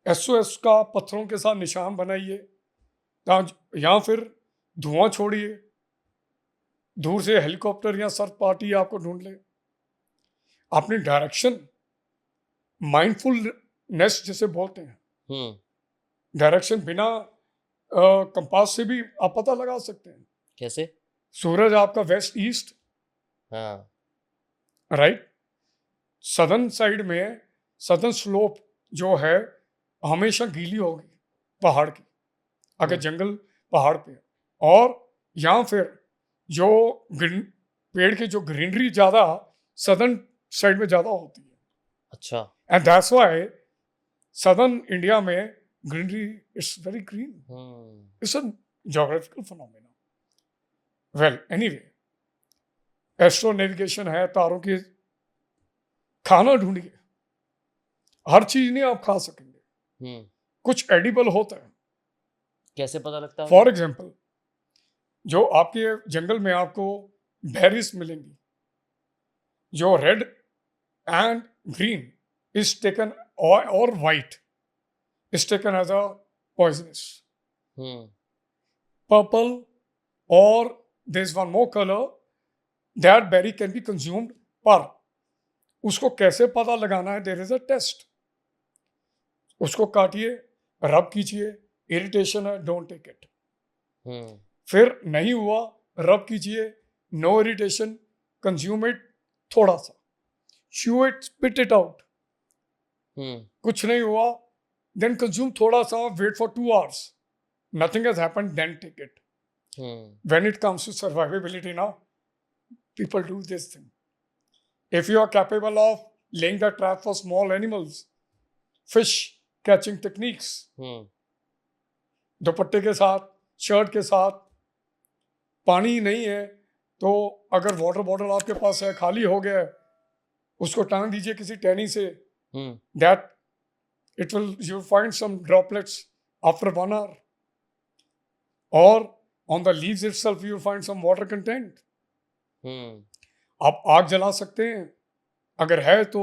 SOS का पत्थरों के साथ निशान बनाइए, या फिर धुआं छोड़िए, दूर से हेलीकॉप्टर या सर्च पार्टी आपको ढूंढ ले। अपनी डायरेक्शन, माइंडफुलनेस जिसे बोलते हैं, डायरेक्शन बिना कंपास से भी आप पता लगा सकते हैं। कैसे? सूरज आपका west east, right, southern side में, सदर्न स्लोप जो है हमेशा गीली होगी पहाड़ की, अगर जंगल पहाड़ पे, और या फिर जो पेड़ की जो ग्रीनरी ज्यादा सदर्न साइड में ज्यादा होती है। अच्छा। And that's why southern India में greenery it's very green. It's a geographical phenomena. Well, anyway, astro navigation है, तारों की। खाना ढूंढिए, हर चीज नहीं आप खा सकेंगे, कुछ एडिबल होता है। कैसे पता लगता है? फॉर एग्जाम्पल, जो आपके जंगल में आपको बेरीज मिलेंगी, जो red and green is taken, और white is taken as a poisonous. Purple, और there is one more colour, that berry can be consumed, पर उसको कैसे पता लगाना है? There is a test. उसको काटिए, रब कीजिए, इरिटेशन है, डोंट टेक इट। फिर नहीं हुआ, रब कीजिए, नो इरिटेशन, कंज्यूम इट, थोड़ा सा, chew it, spit it out। कुछ नहीं हुआ, then consume थोड़ा सा, wait for 2 hours, nothing has happened, then take it। When it comes to survivability now, people do this thing. If you are capable of laying the trap for small animals, fish catching techniques, दुपट्टे के साथ, शर्ट के साथ, पानी नहीं है तो अगर वाटर बॉटल आपके पास है, खाली हो गया है, उसको टांग दीजिए किसी टहनी से, that it will, you find some droplets after 1 hour, or on the leaves itself you find some water content. आप आग जला सकते हैं, अगर है तो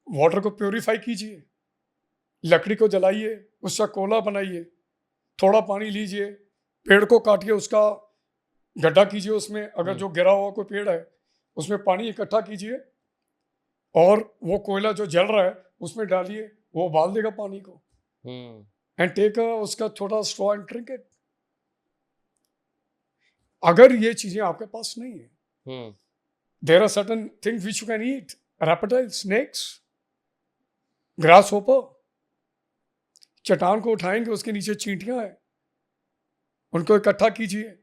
वाटर को प्योरीफाई कीजिए, लकड़ी को जलाइए, उसका कोला बनाइए, थोड़ा पानी लीजिए, पेड़ को काटिए, उसका गड्ढा कीजिए, उसमें अगर जो गिरा हुआ कोई पेड़ है उसमें पानी इकट्ठा कीजिए और वो कोयला जो जल रहा है उसमें डालिए, वो उबाल देगा पानी को, एंड टेक उसका थोड़ा स्ट्रॉ एंड ड्रिंक इट. अगर ये चीजें आपके पास नहीं है, there are certain things which you can eat. Reptiles, snakes, grasshopper. चट्टान को उठाएंगे, उसके नीचे चींटियां हैं, उनको इकट्ठा कीजिए.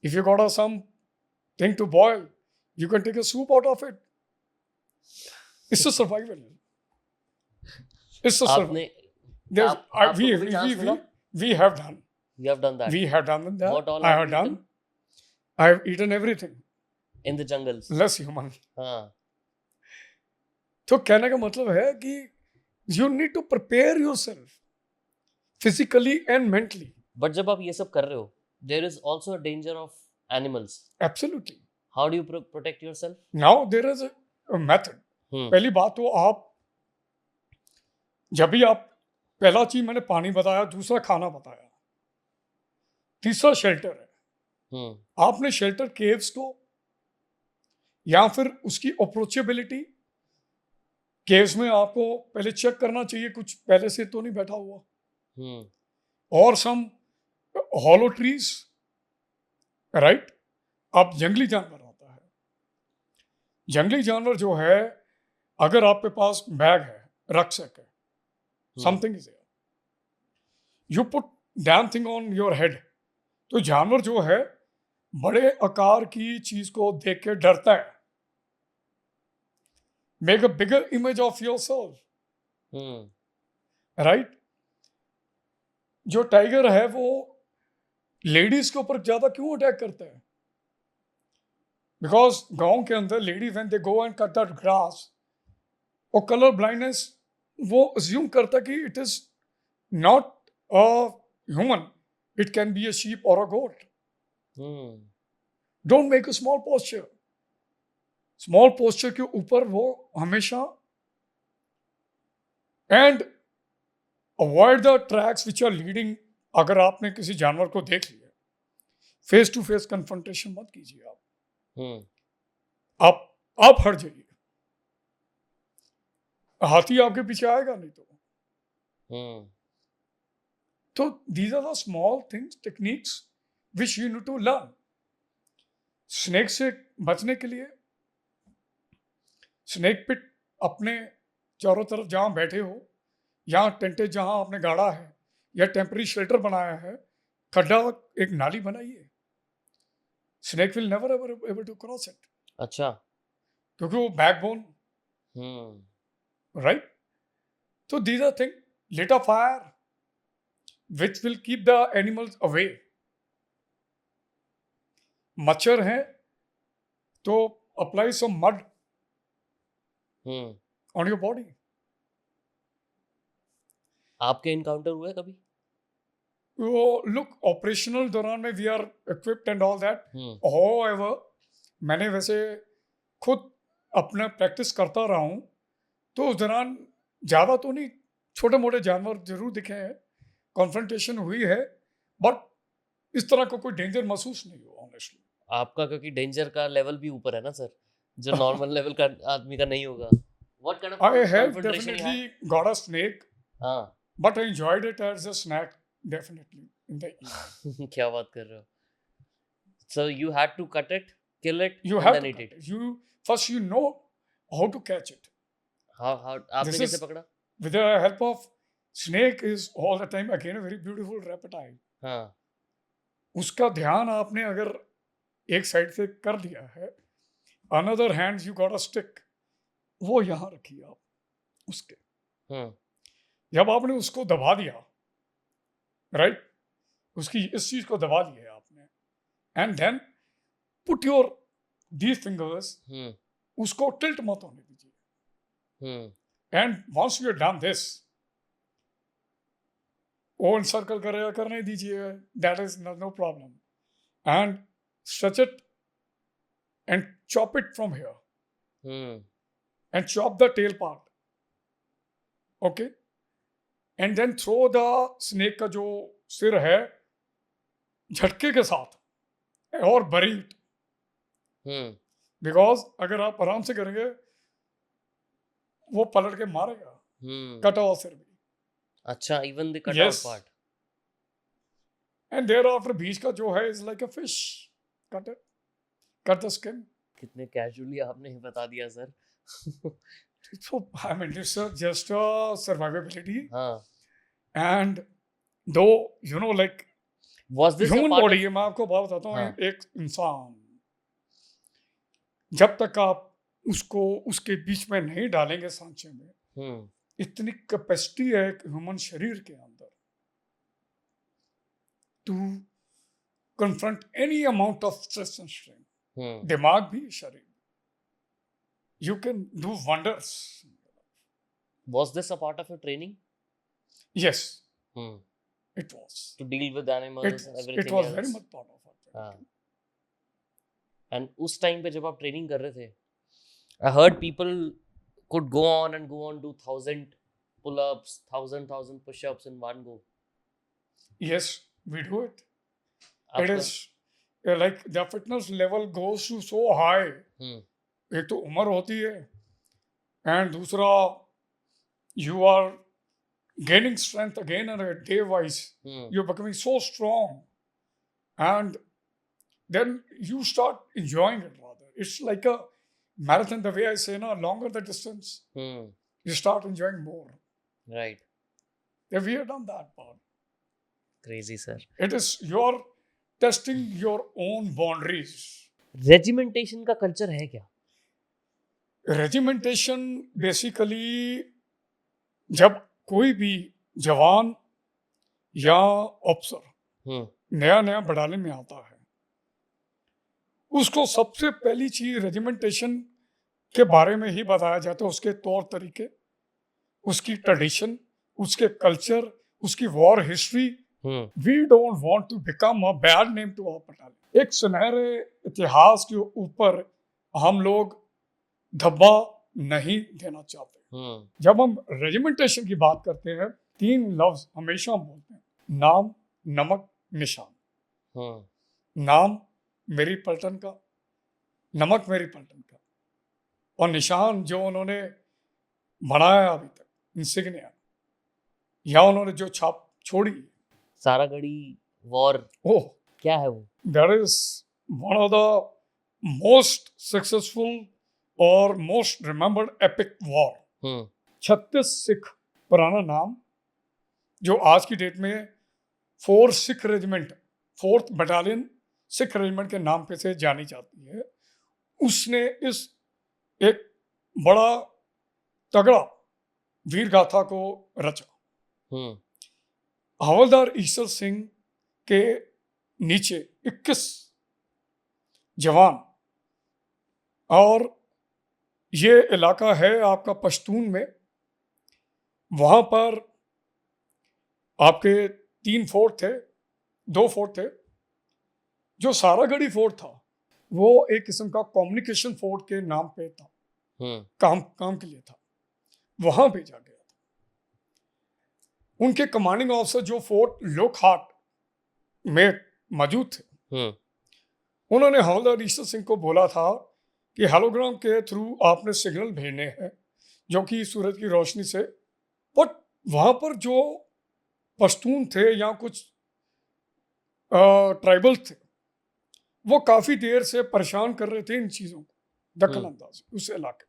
If you got something to boil, you can take a soup out of it. It's a survival. It's a survival. We have done. You have done that. We have done that. What all I have have you done. eaten? I have eaten everything. In the jungles. Less human. हाँ. तो कहने का मतलब है कि you need to prepare yourself physically and mentally. But जब आप ये सब कर रहे हो, there is also a danger of animals. Absolutely. How do you protect yourself? Now there is a method. पहली बात तो आप जब भी आप, पहला चीज मैंने पानी बताया, दूसरा खाना बताया, तीसरा शेल्टर है. आपने शेल्टर केव्स को या फिर उसकी अप्रोचेबिलिटी, केव्स में आपको पहले चेक करना चाहिए कुछ पहले से तो नहीं बैठा हुआ, और सम हॉलो ट्रीज, राइट. अब जंगली जानवर आता है, जंगली जानवर जो है, अगर आपके पास बैग है, रक्सैक है, something is there, you put damn thing on your head, तो जानवर जो है बड़े आकार की चीज को देख के डरता है. Make a bigger image of yourself, right. जो टाइगर है वो लेडीज के ऊपर ज्यादा क्यों अटैक करता है? बिकॉज गांव के अंदर lady when they go and cut that grass, और कलर ब्लाइंडनेस, वो अज्यूम करता कि it is not a human, it can be a sheep और a goat. Don't make a small posture. Small posture के ऊपर वो हमेशा, and avoid the tracks which are leading. अगर आपने किसी जानवर को देख लिया, फेस टू फेस कन्फ्रंटेशन मत कीजिए. आप हट जाइए, हाथी आपके पीछे आएगा नहीं तो these are the small things, techniques which you need to learn. Snake से बचने के लिए, स्नेक पिट अपने चारों तरफ जहां बैठे हो, या टेंटे जहां आपने गाड़ा है, या टेम्पररी शेल्टर बनाया है, खड्डा, एक नाली बनाइए. Snake will never ever able to cross it. अच्छा. क्योंकि वो बैकबोन, राइट. तो these are things. Lit a fire which will keep the animals away. मच्छर है तो apply some mud on your body. आपके इनकाउंटर हुए कभी? वो look, operational दौरान में we are equipped and all that. However, मैंने वैसे खुद अपना प्रैक्टिस करता रहा हूँ, तो उस दौरान ज़्यादा तो नहीं, छोटे मोटे जानवर जरूर दिखे हैं, कॉन्फ्रंटेशन हुई है, बट इस तरह का कोई डेंजर महसूस नहीं हुआ ऑनेस्टली. आपका क्योंकि डेंजर का लेवल भी ऊपर है ना सर, जो नॉर्मल लेवल का आदमी का नहीं होगा. What kind of I have confrontation you had? definitely got a snake, हाँ. but I enjoyed it as a snack, definitely in the evening. क्या बात कर रहे हो? So you had to cut it, kill it, You and have then to eat cut it. it. You first you know how to catch it. How आपने This कैसे is- पकड़ा? With the help of snake is all the time again a very beautiful reptile. हाँ. उसका ध्यान आपने अगर एक साइड से कर दिया है, another hand you got a stick, वो यहाँ रखिए आप उसके। हम्म जब आपने उसको दबा दिया, राइट, उसकी इस चीज को दबा दिया आपने, and then put your these fingers, hmm उसको टिल्ट मत होने दीजिए, and once you done this, वो सर्कल करने दीजिए, that is no problem, and stretch it and chop it from here hmm and chop the tail part, okay, and then throw the snake का जो सिर है झटके के साथ और बरी इट, हम्म बिकॉज अगर आप आराम से करेंगे वो पलट के मारेगा, कटा हुआ सिर भी। अच्छा, even the cut out Yes. Part. And there after बीच का जो है is like a fish, cut it, cut the skin. कितने कैजुअली आपने ही बता दिया sir. So I mean it's just a survivability, हाँ, and though you know like was this a human part body of? है, मैं आपको बात बताता हूँ, हाँ। एक इंसान जब तक आप उसको उसके बीच में नहीं डालेंगे सांचे में, हम्म इतनी कैपेसिटी है एक ह्यूमन शरीर के अंदर to confront any amount of stress and strain. Hmm दिमाग भी शरीर, you can do wonders. Was this a part of your training? Yes, Hmm. It was, To deal with animals and everything it was else. Very much part of हाँ। And उस टाइम पे जब आप ट्रेनिंग कर रहे थे, I heard people could go on do 1,000 pull-ups, 1,000 push-ups in one go. Yes, we do it. It आपका? Is like the fitness level goes to so high. Hmm एक तो उम्र होती है, एंड दूसरा you are gaining strength again on a day wise. Hmm You're becoming so strong, and then you start enjoying it rather. It's like a marathon, the way I say, no, longer the distance, hmm you start enjoying more. Right. Yeah, we have done that part. Crazy, sir. It is you're testing your own boundaries. Regimentation का कल्चर है क्या? Regimentation basically जब कोई भी जवान या अफसर हम्म नया नया बटालियन में आता है, उसको सबसे पहली चीज रेजिमेंटेशन के बारे में ही बताया जाता है, उसके तौर तरीके, उसकी ट्रेडिशन, उसके कल्चर, उसकी war history. Hmm we don't want to become a bad name to our battalion. एक सुनहरे इतिहास के ऊपर हम लोग धब्बा नहीं देना चाहते। हम्म जब हम रेजिमेंटेशन की बात करते हैं, 3 लफ्ज हमेशा हम बोलते हैं, नाम, नमक, निशान। हम्म नाम मेरी पलटन का, नमक मेरी पलटन का, और निशान जो उन्होंने बनाया अभी तक, इंसिग्निया, या उन्होंने जो छाप छोड़ी, सारागढ़ी वॉर ओह, क्या है वो? That is one of the most successful और मोस्ट रिमेम्बर्ड एपिक वॉर। हम्म 36 सिख पुराना नाम, जो आज की डेट में 4 Sikh regiment, 4th battalion Sikh regiment के नाम पे से जानी जाती है, उसने इस एक बड़ा तगड़ा वीर गाथा को रचा। हम्म हवलदार ईश्वर सिंह के नीचे 21 जवान, और ये इलाका है आपका पश्तून में, वहां पर आपके 3 फोर्ट थे, 2 फोर्ट थे। जो सारागढ़ी फोर्ट था वो एक किस्म का कम्युनिकेशन फोर्ट के नाम पे था, काम के लिए था, वहां भेजा गया था। उनके कमांडिंग ऑफिसर जो फोर्ट लोकहाट में मौजूद थे, उन्होंने हवलदार ईश्वर सिंह को बोला था कि हेलोग्राम के थ्रू आपने सिग्नल भेजने हैं जो कि सूरज की रोशनी से, बट वहां पर जो पश्तून थे या कुछ ट्राइबल थे, वो काफी देर से परेशान कर रहे थे इन चीजों को, दखल अंदाजी उस इलाके।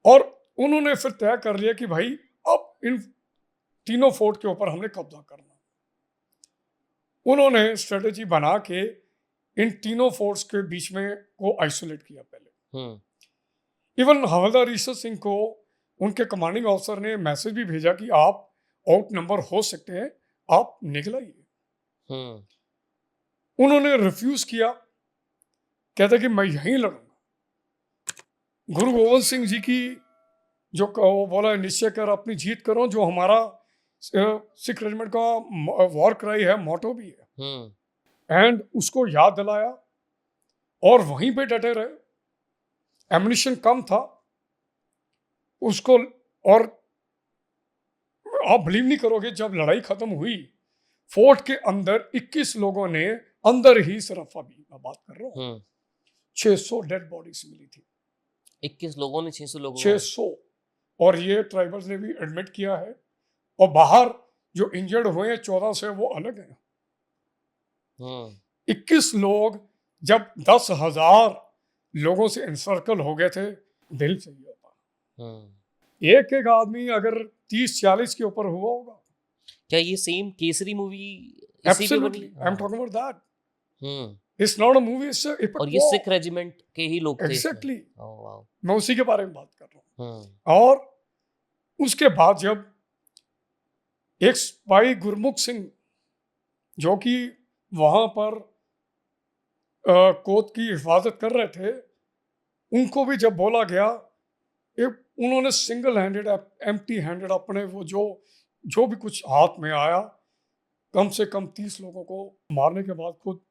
और उन्होंने फिर तय कर लिया कि भाई अब इन तीनों फोर्ट के ऊपर हमने कब्जा करना। उन्होंने स्ट्रेटेजी बना के इन तीनों फोर्ट्स के बीच में को आइसोलेट किया पहले। इवन हवलदार ईश्वर सिंह को उनके कमांडिंग ऑफिसर ने मैसेज भी भेजा कि आप आउट नंबर हो सकते हैं, आप निकल आइए। उन्होंने रिफ्यूज किया, कहता कि मैं यहीं लड़ूंगा। गुरु गोविंद सिंह जी की जो वो बोला निश्चय कर अपनी जीत करो, जो हमारा सिख रेजिमेंट का वॉर क्राई है, मोटो भी है, एंड उसको याद दिलाया और वहीं पे डटे रहे। एम्युनिशन कम था उसको, और आप बिलीव नहीं करोगे, जब लड़ाई खत्म हुई फोर्ट के अंदर 21 लोगों ने अंदर ही सिर्फ, अभी मैं बात कर रहा हूँ, 600 डेड बॉडीज मिली थी। 21 लोगों ने 600 लोगों 600, और ये ट्राइबल्स ने भी एडमिट किया है। और बाहर जो इंजर्ड हुए हैं 14 से, वो अलग हैं। 21 लोग जब 10,000 लोगों से इंसर्कल हो गए थे, दिल चाहिए होता। एक एक आदमी अगर 30-40 के ऊपर हुआ होगा। क्या ये सेम केसरी मूवी इसी पे बनी? Absolutely, I'm talking about that. It's not a movie, it's a epic और ये war. सिख रेजिमेंट के ही लोग थे इसमें। Exactly. Oh wow. मैं उसी के बारे में बात कर रहा हूँ। और उसके बाद जब एक सिपाही गुरमुख सिंह, जो कि वहां पर कोत की हिफाजत कर रहे थे, उनको भी जब बोला गया, उन्होंने सिंगल हैंडेड, एम्प्टी हैंडेड अपने वो जो भी कुछ हाथ में आया, कम से कम 30 लोगों को मारने के बाद खुद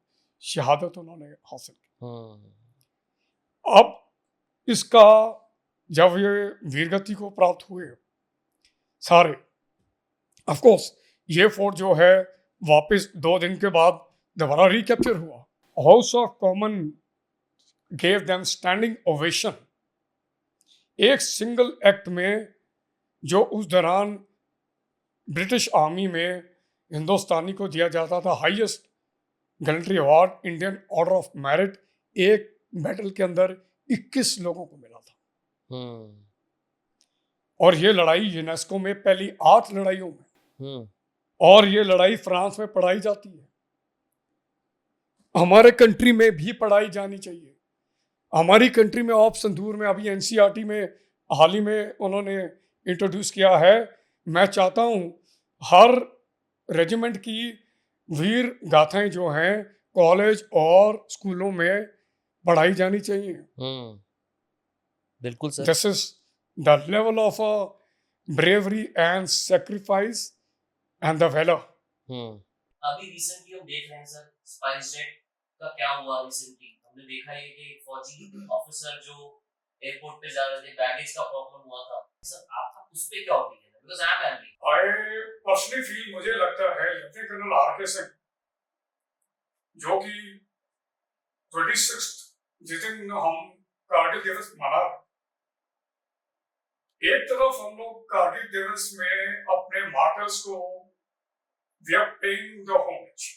शहादत उन्होंने हासिल की। अब इसका जब ये वीरगति को प्राप्त हुए सारे, ऑफ कोर्स ये फोर्ट जो है वापस 2 दिन के बाद दोबारा रिकैप्चर हुआ। House of common gave them standing ovation. एक सिंगल एक्ट में, जो उस दौरान ब्रिटिश आर्मी में हिंदुस्तानी को दिया जाता था highest gallantry award, Indian order of merit, एक बैटल के अंदर 21 लोगों को मिला था। और ये लड़ाई यूनेस्को में पहली 8 लड़ाइयों में, और ये लड़ाई फ्रांस में पढ़ाई जाती है। हमारे कंट्री में भी पढ़ाई जानी चाहिए। हमारी कंट्री में ऑप संदूर में अभी एनसीईआरटी में हाल ही में उन्होंने इंट्रोड्यूस किया है। मैं चाहता हूं हर रेजिमेंट की वीर गाथाएं जो हैं कॉलेज और स्कूलों में पढ़ाई जानी चाहिए। बिल्कुल sir. This is the level of bravery and sacrifice and the valour. अभी रिसेंटली हम देख रहे हैं सर, स्पाइस जेट का क्या हुआ रिसेंटली। हमने देखा है कि एक फौजी ऑफिसर जो एयरपोर्ट पे जा रहे थे, बैगेज का प्रॉब्लम हुआ था। सर आपका उस पे क्या ओपिनियन है? Because I am angry. I personally feel, मुझे लगता है लेफ्टिनेंट कर्नल आर.के. सिंह, जो कि 26 जिस दिन हम कारगिल दिवस मना, एक तरफ हम लोग कारगिल दिवस में अपने मार्टर्स को we are paying the homage.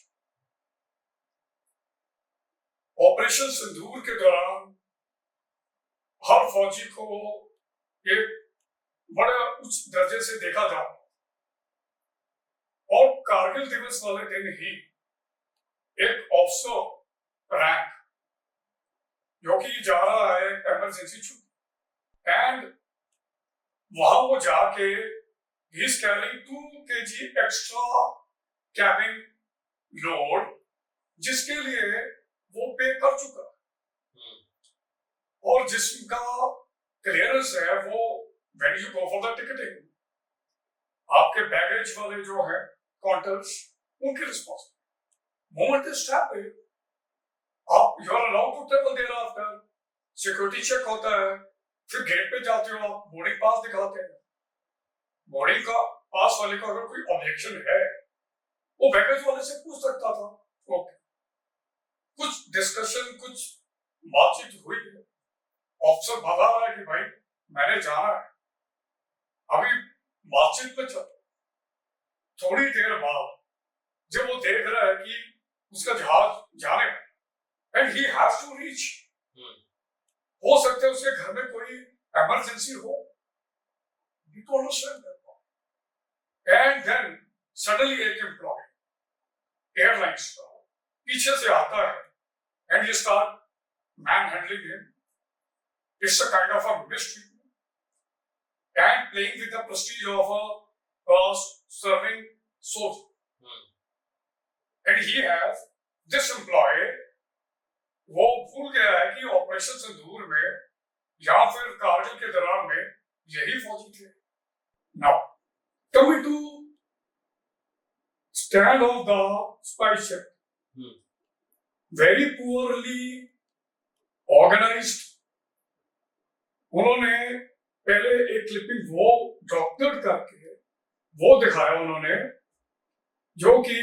Operation Sindoor के दौरान हर फौजी को एक बड़े उच्च दर्जे से देखा जाता, और कारगिल दिवस वाले दिन ही एक ऑफिसर रैंक जो कि जा रहा है इमरजेंसी छुट्टी, एंड वहां वो जाके he is carrying 2 kg extra cabin load, जिसके लिए वो पे कर चुका, और जिसका क्लियरेंस है वो when you go for the ticketing, आपके बैगेज वाले जो है काउंटर्स, उनकी रिस्पॉन्सिबिलिटी। मोमेंट इज स्टैप, आप you are allowed to travel thereafter, security check होता है, फिर गेट पे जाते हो, आप बोर्डिंग पास दिखाते हैं। बोर्डिंग का पास वाले को अगर कोई ऑब्जेक्शन है, वो बैगेज वाले से पूछ सकता था। ओके, कुछ डिस्कशन, कुछ बातचीत हुई है, ऑफिसर बता रहा है कि भाई मैंने जाना है, अभी बातचीत में चल। थोड़ी देर बाद जब वो देख रहा है कि उसका जहाज जाने में, and he has to reach, हो सकता है उसके घर में कोई इमरजेंसी हो, you to understand that part. And then suddenly एक एम्प्लॉय एयरलाइंस का पीछे से आता है, and you start manhandling him. It's a kind of a mistreatment and playing with the prestige of a serving soldier. And he has this employee, वो भूल गया है कि ऑपरेशन सिंदूर में या फिर कारगिल के दौरान में यही फौजी थे. Now, coming to stand of the spy ship, very poorly organized. उन्होंने पहले एक क्लिपिंग वो डॉक्टर करके वो दिखाया उन्होंने जो कि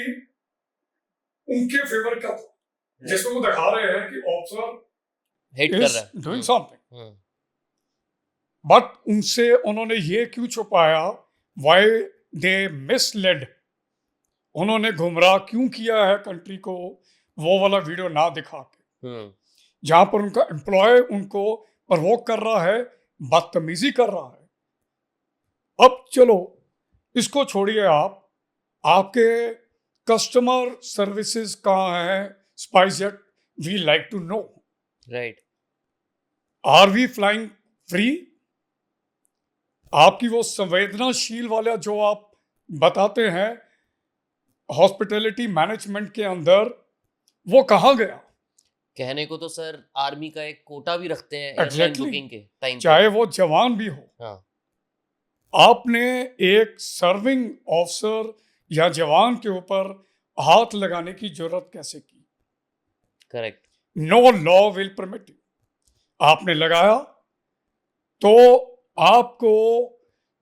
उनके फेवर का था, जिसमें वो दिखा रहे हैं कि ऑफिसर हिट कर रहा है. डूइंग समथिंग, बट उनसे उन्होंने ये क्यों छुपाया? वाई दे मिसलेड, उन्होंने गुमराह क्यों किया है कंट्री को, वो वाला वीडियो ना दिखा के, जहां पर उनका एम्प्लॉय उनको प्रवोक कर रहा है, बदतमीजी कर रहा है. अब चलो इसको छोड़िए, आपके कस्टमर सर्विसेज कहाँ है SpiceJet? We like to know. Right. Are we flying free? आपकी वो संवेदनाशील वाला जो आप बताते हैं हॉस्पिटैलिटी मैनेजमेंट के अंदर, वो कहाँ गया? कहने को तो सर आर्मी का एक कोटा भी रखते हैं Exactly. एयरलाइन बुकिंग के टाइम पे. चाहे वो जवान भी हो. हाँ. आपने एक सर्विंग ऑफिसर या जवान के ऊपर हाथ लगाने की जरूरत कैसे की? Correct. No law will permit you. आपने लगाया तो आपको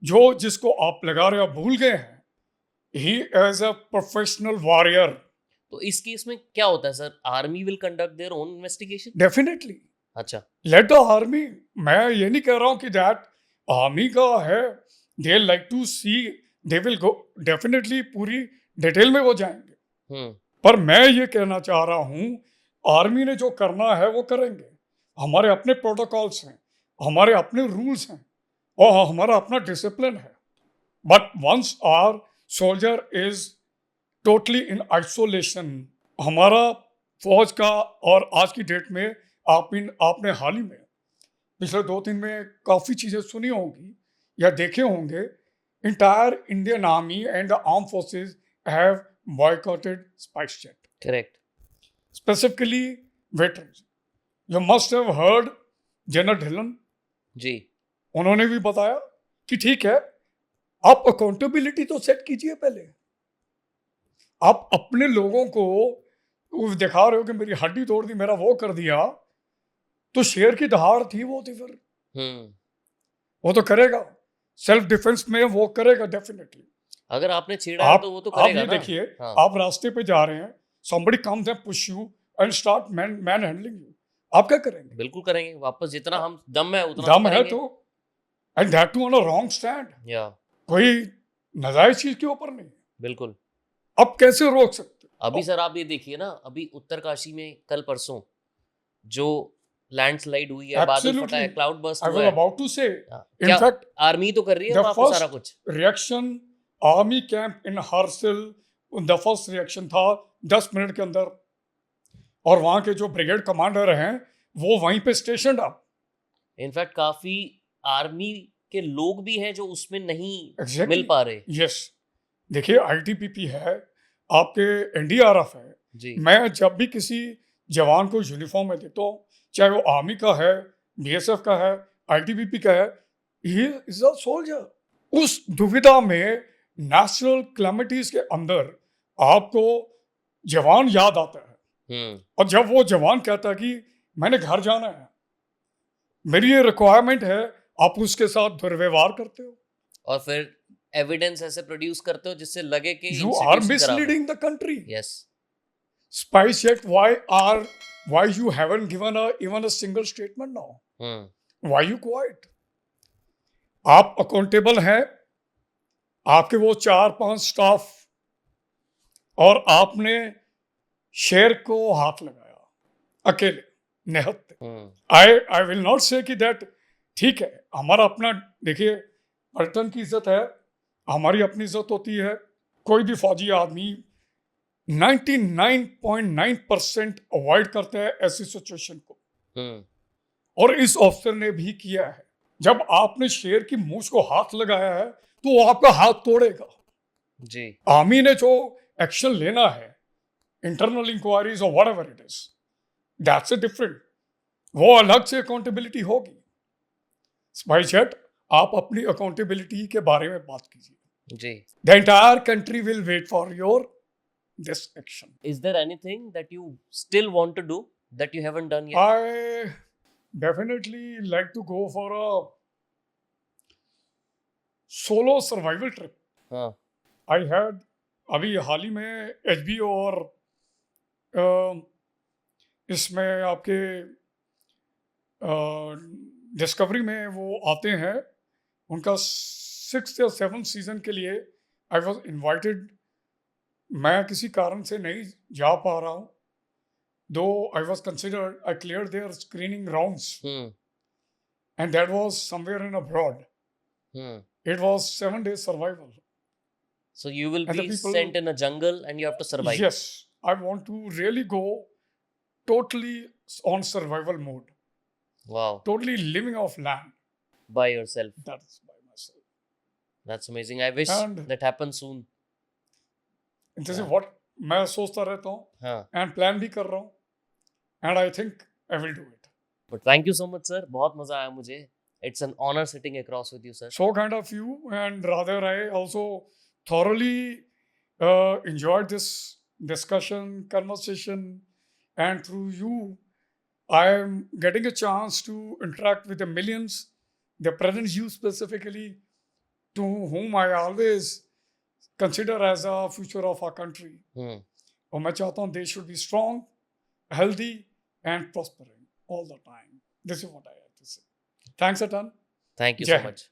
जो जिसको आप लगा रहे हो भूल गए हैं, he as a professional warrior. तो इस केस में क्या होता है sir? Army will conduct their own investigation? Definitely अच्छा. Let the army. मैं ये नहीं कह रहा हूं कि दैट आर्मी का है, they like to see, they will go, definitely पूरी डिटेल में वो जाएंगे. पर मैं ये कहना चाह रहा हूं, आर्मी ने जो करना है वो करेंगे. हमारे अपने प्रोटोकॉल्स हैं, हमारे अपने रूल्स हैं और हमारा अपना डिसिप्लिन है. But once our soldier is totally in isolation, हमारा फौज का, और आज की डेट में आपने हाल ही में पिछले 2-3 में काफ़ी चीज़ें सुनी होंगी या देखे होंगे. entire Indian army and the armed forces have boycotted SpiceJet. करेक्ट. Specifically veterans. You must have heard general Dhillon ji. उन्होंने भी बताया कि ठीक है, आप अकाउंटेबिलिटी तो सेट कीजिए पहले. आप अपने लोगों को दिखा रहे हो कि मेरी हड्डी तोड़ दी, मेरा वो कर दिया, तो शेर की दहाड़ थी वो थी, फिर वो तो करेगा. सेल्फ डिफेंस में वो करेगा डेफिनेटली. अगर आपने छेड़ा है तो वो तो करेगा आप ये ना. देखिए, हाँ. आप रास्ते पे जा रहे हैं, somebody comes and push you and start man handling you, आप क्या करेंगे? बिल्कुल करेंगे. वापस जितना हम दम है उतना दम है करेंगे. तो, and that too on a wrong stand. या कोई नाजायज चीज के ऊपर नहीं. बिल्कुल. अब कैसे रोक सकते? अभी सर आप ये देखिए ना, अभी उत्तरकाशी में कल परसों जो लैंडस्लाइड हुई है, बादल फटा है, क्लाउड बर्स्ट I हुआ was है. about to say, in क्या fact, आर्मी तो कर रही है the वहाँ पे सारा first कुछ. reaction army camp in Harsil, the first reaction था 10 मिनट के अंदर, और वहाँ के जो ब्रिगेड कमांडर हैं वो वहीं पे स्टेशन अप. इनफैक्ट काफी आर्मी के लोग भी हैं जो उसमें नहीं Exactly. मिल पा रहे. यस, देखिए आईटीबीपी है, आपके एनडीआरएफ है. जी. मैं जब भी किसी जवान को यूनिफॉर्म में देता हूँ, चाहे वो आर्मी का है, बीएसएफ का है, आईटीबीपी का है, ही इज अ सोल्जर. उस दुविधा में नेशनल क्लैमिटीज के अंदर आपको जवान याद आता है, और जब वो जवान कहता है कि मैंने घर जाना है, मेरी ये रिक्वायरमेंट है, आप उसके साथ दुर्व्यवहार करते हो. और फिर एविडेंस ऐसे प्रोड्यूस करते हो जिससे लगे कि you are misleading the country. Yes. SpiceJet, why you haven't given even a single statement now? Why you quiet? आप अकाउंटेबल हैं, आपके वो 4-5 स्टाफ, और आपने शेर को हाथ लगाया अकेले निहत्ते. आई विल नॉट से कि दैट ठीक है, हमारा अपना, देखिए पलटन की इज्जत है, हमारी अपनी इज्जत होती है. कोई भी फौजी आदमी 99.9% अवॉइड करता है ऐसी सिचुएशन को. और इस ऑफिसर ने भी किया है। जब आपने शेर की मूंछ को हाथ लगाया है तो वो आपका हाथ तोड़ेगा। जी आर्मी ने जो एक्शन लेना है, इंटरनल इंक्वायरीज और whatever it is, that's a different, वो अलग से अकाउंटेबिलिटी होगी। स्पाइस जेट, आप अपनी अकाउंटेबिलिटी के बारे में बात कीजिए। जी the entire country will wait for your this action. is there anything that you still want to do that you haven't done yet? I definitely like to go for a solo survival trip. हाँ I had अभी हाल ही में HBO और इसमें आपके डिस्कवरी में वो आते हैं, उनका 6th या 7th सीजन के लिए आई वॉज इन्वाइटेड। मैं किसी कारण से नहीं जा पा रहा हूँ, though I was considered, I clear their screening rounds and that was somewhere in abroad. It was 7 days survival. So you will And the be people- sent in a jungle and you have to survive. Yes, I want to really go totally on survival mode, Wow. totally living off land. By yourself. That's by myself. That's amazing. I wish And- that happens soon. And this is Yeah. what मैं सोचता रहता हूँ हाँ. and plan भी कर रहा हूँ, and I think I will do it. But thank you so much, sir. बहुत मजा आया मुझे. It's an honor sitting across with you, sir. So kind of you, and rather I also thoroughly enjoyed this discussion, conversation, and through you, I am getting a chance to interact with the millions, the present you specifically, to whom I always consider as a future of our country. और मैं चाहता हूँ they should be strong, healthy, and prospering all the time. This is what I have to say. Thanks a ton. Thank you Jai so Hind. much.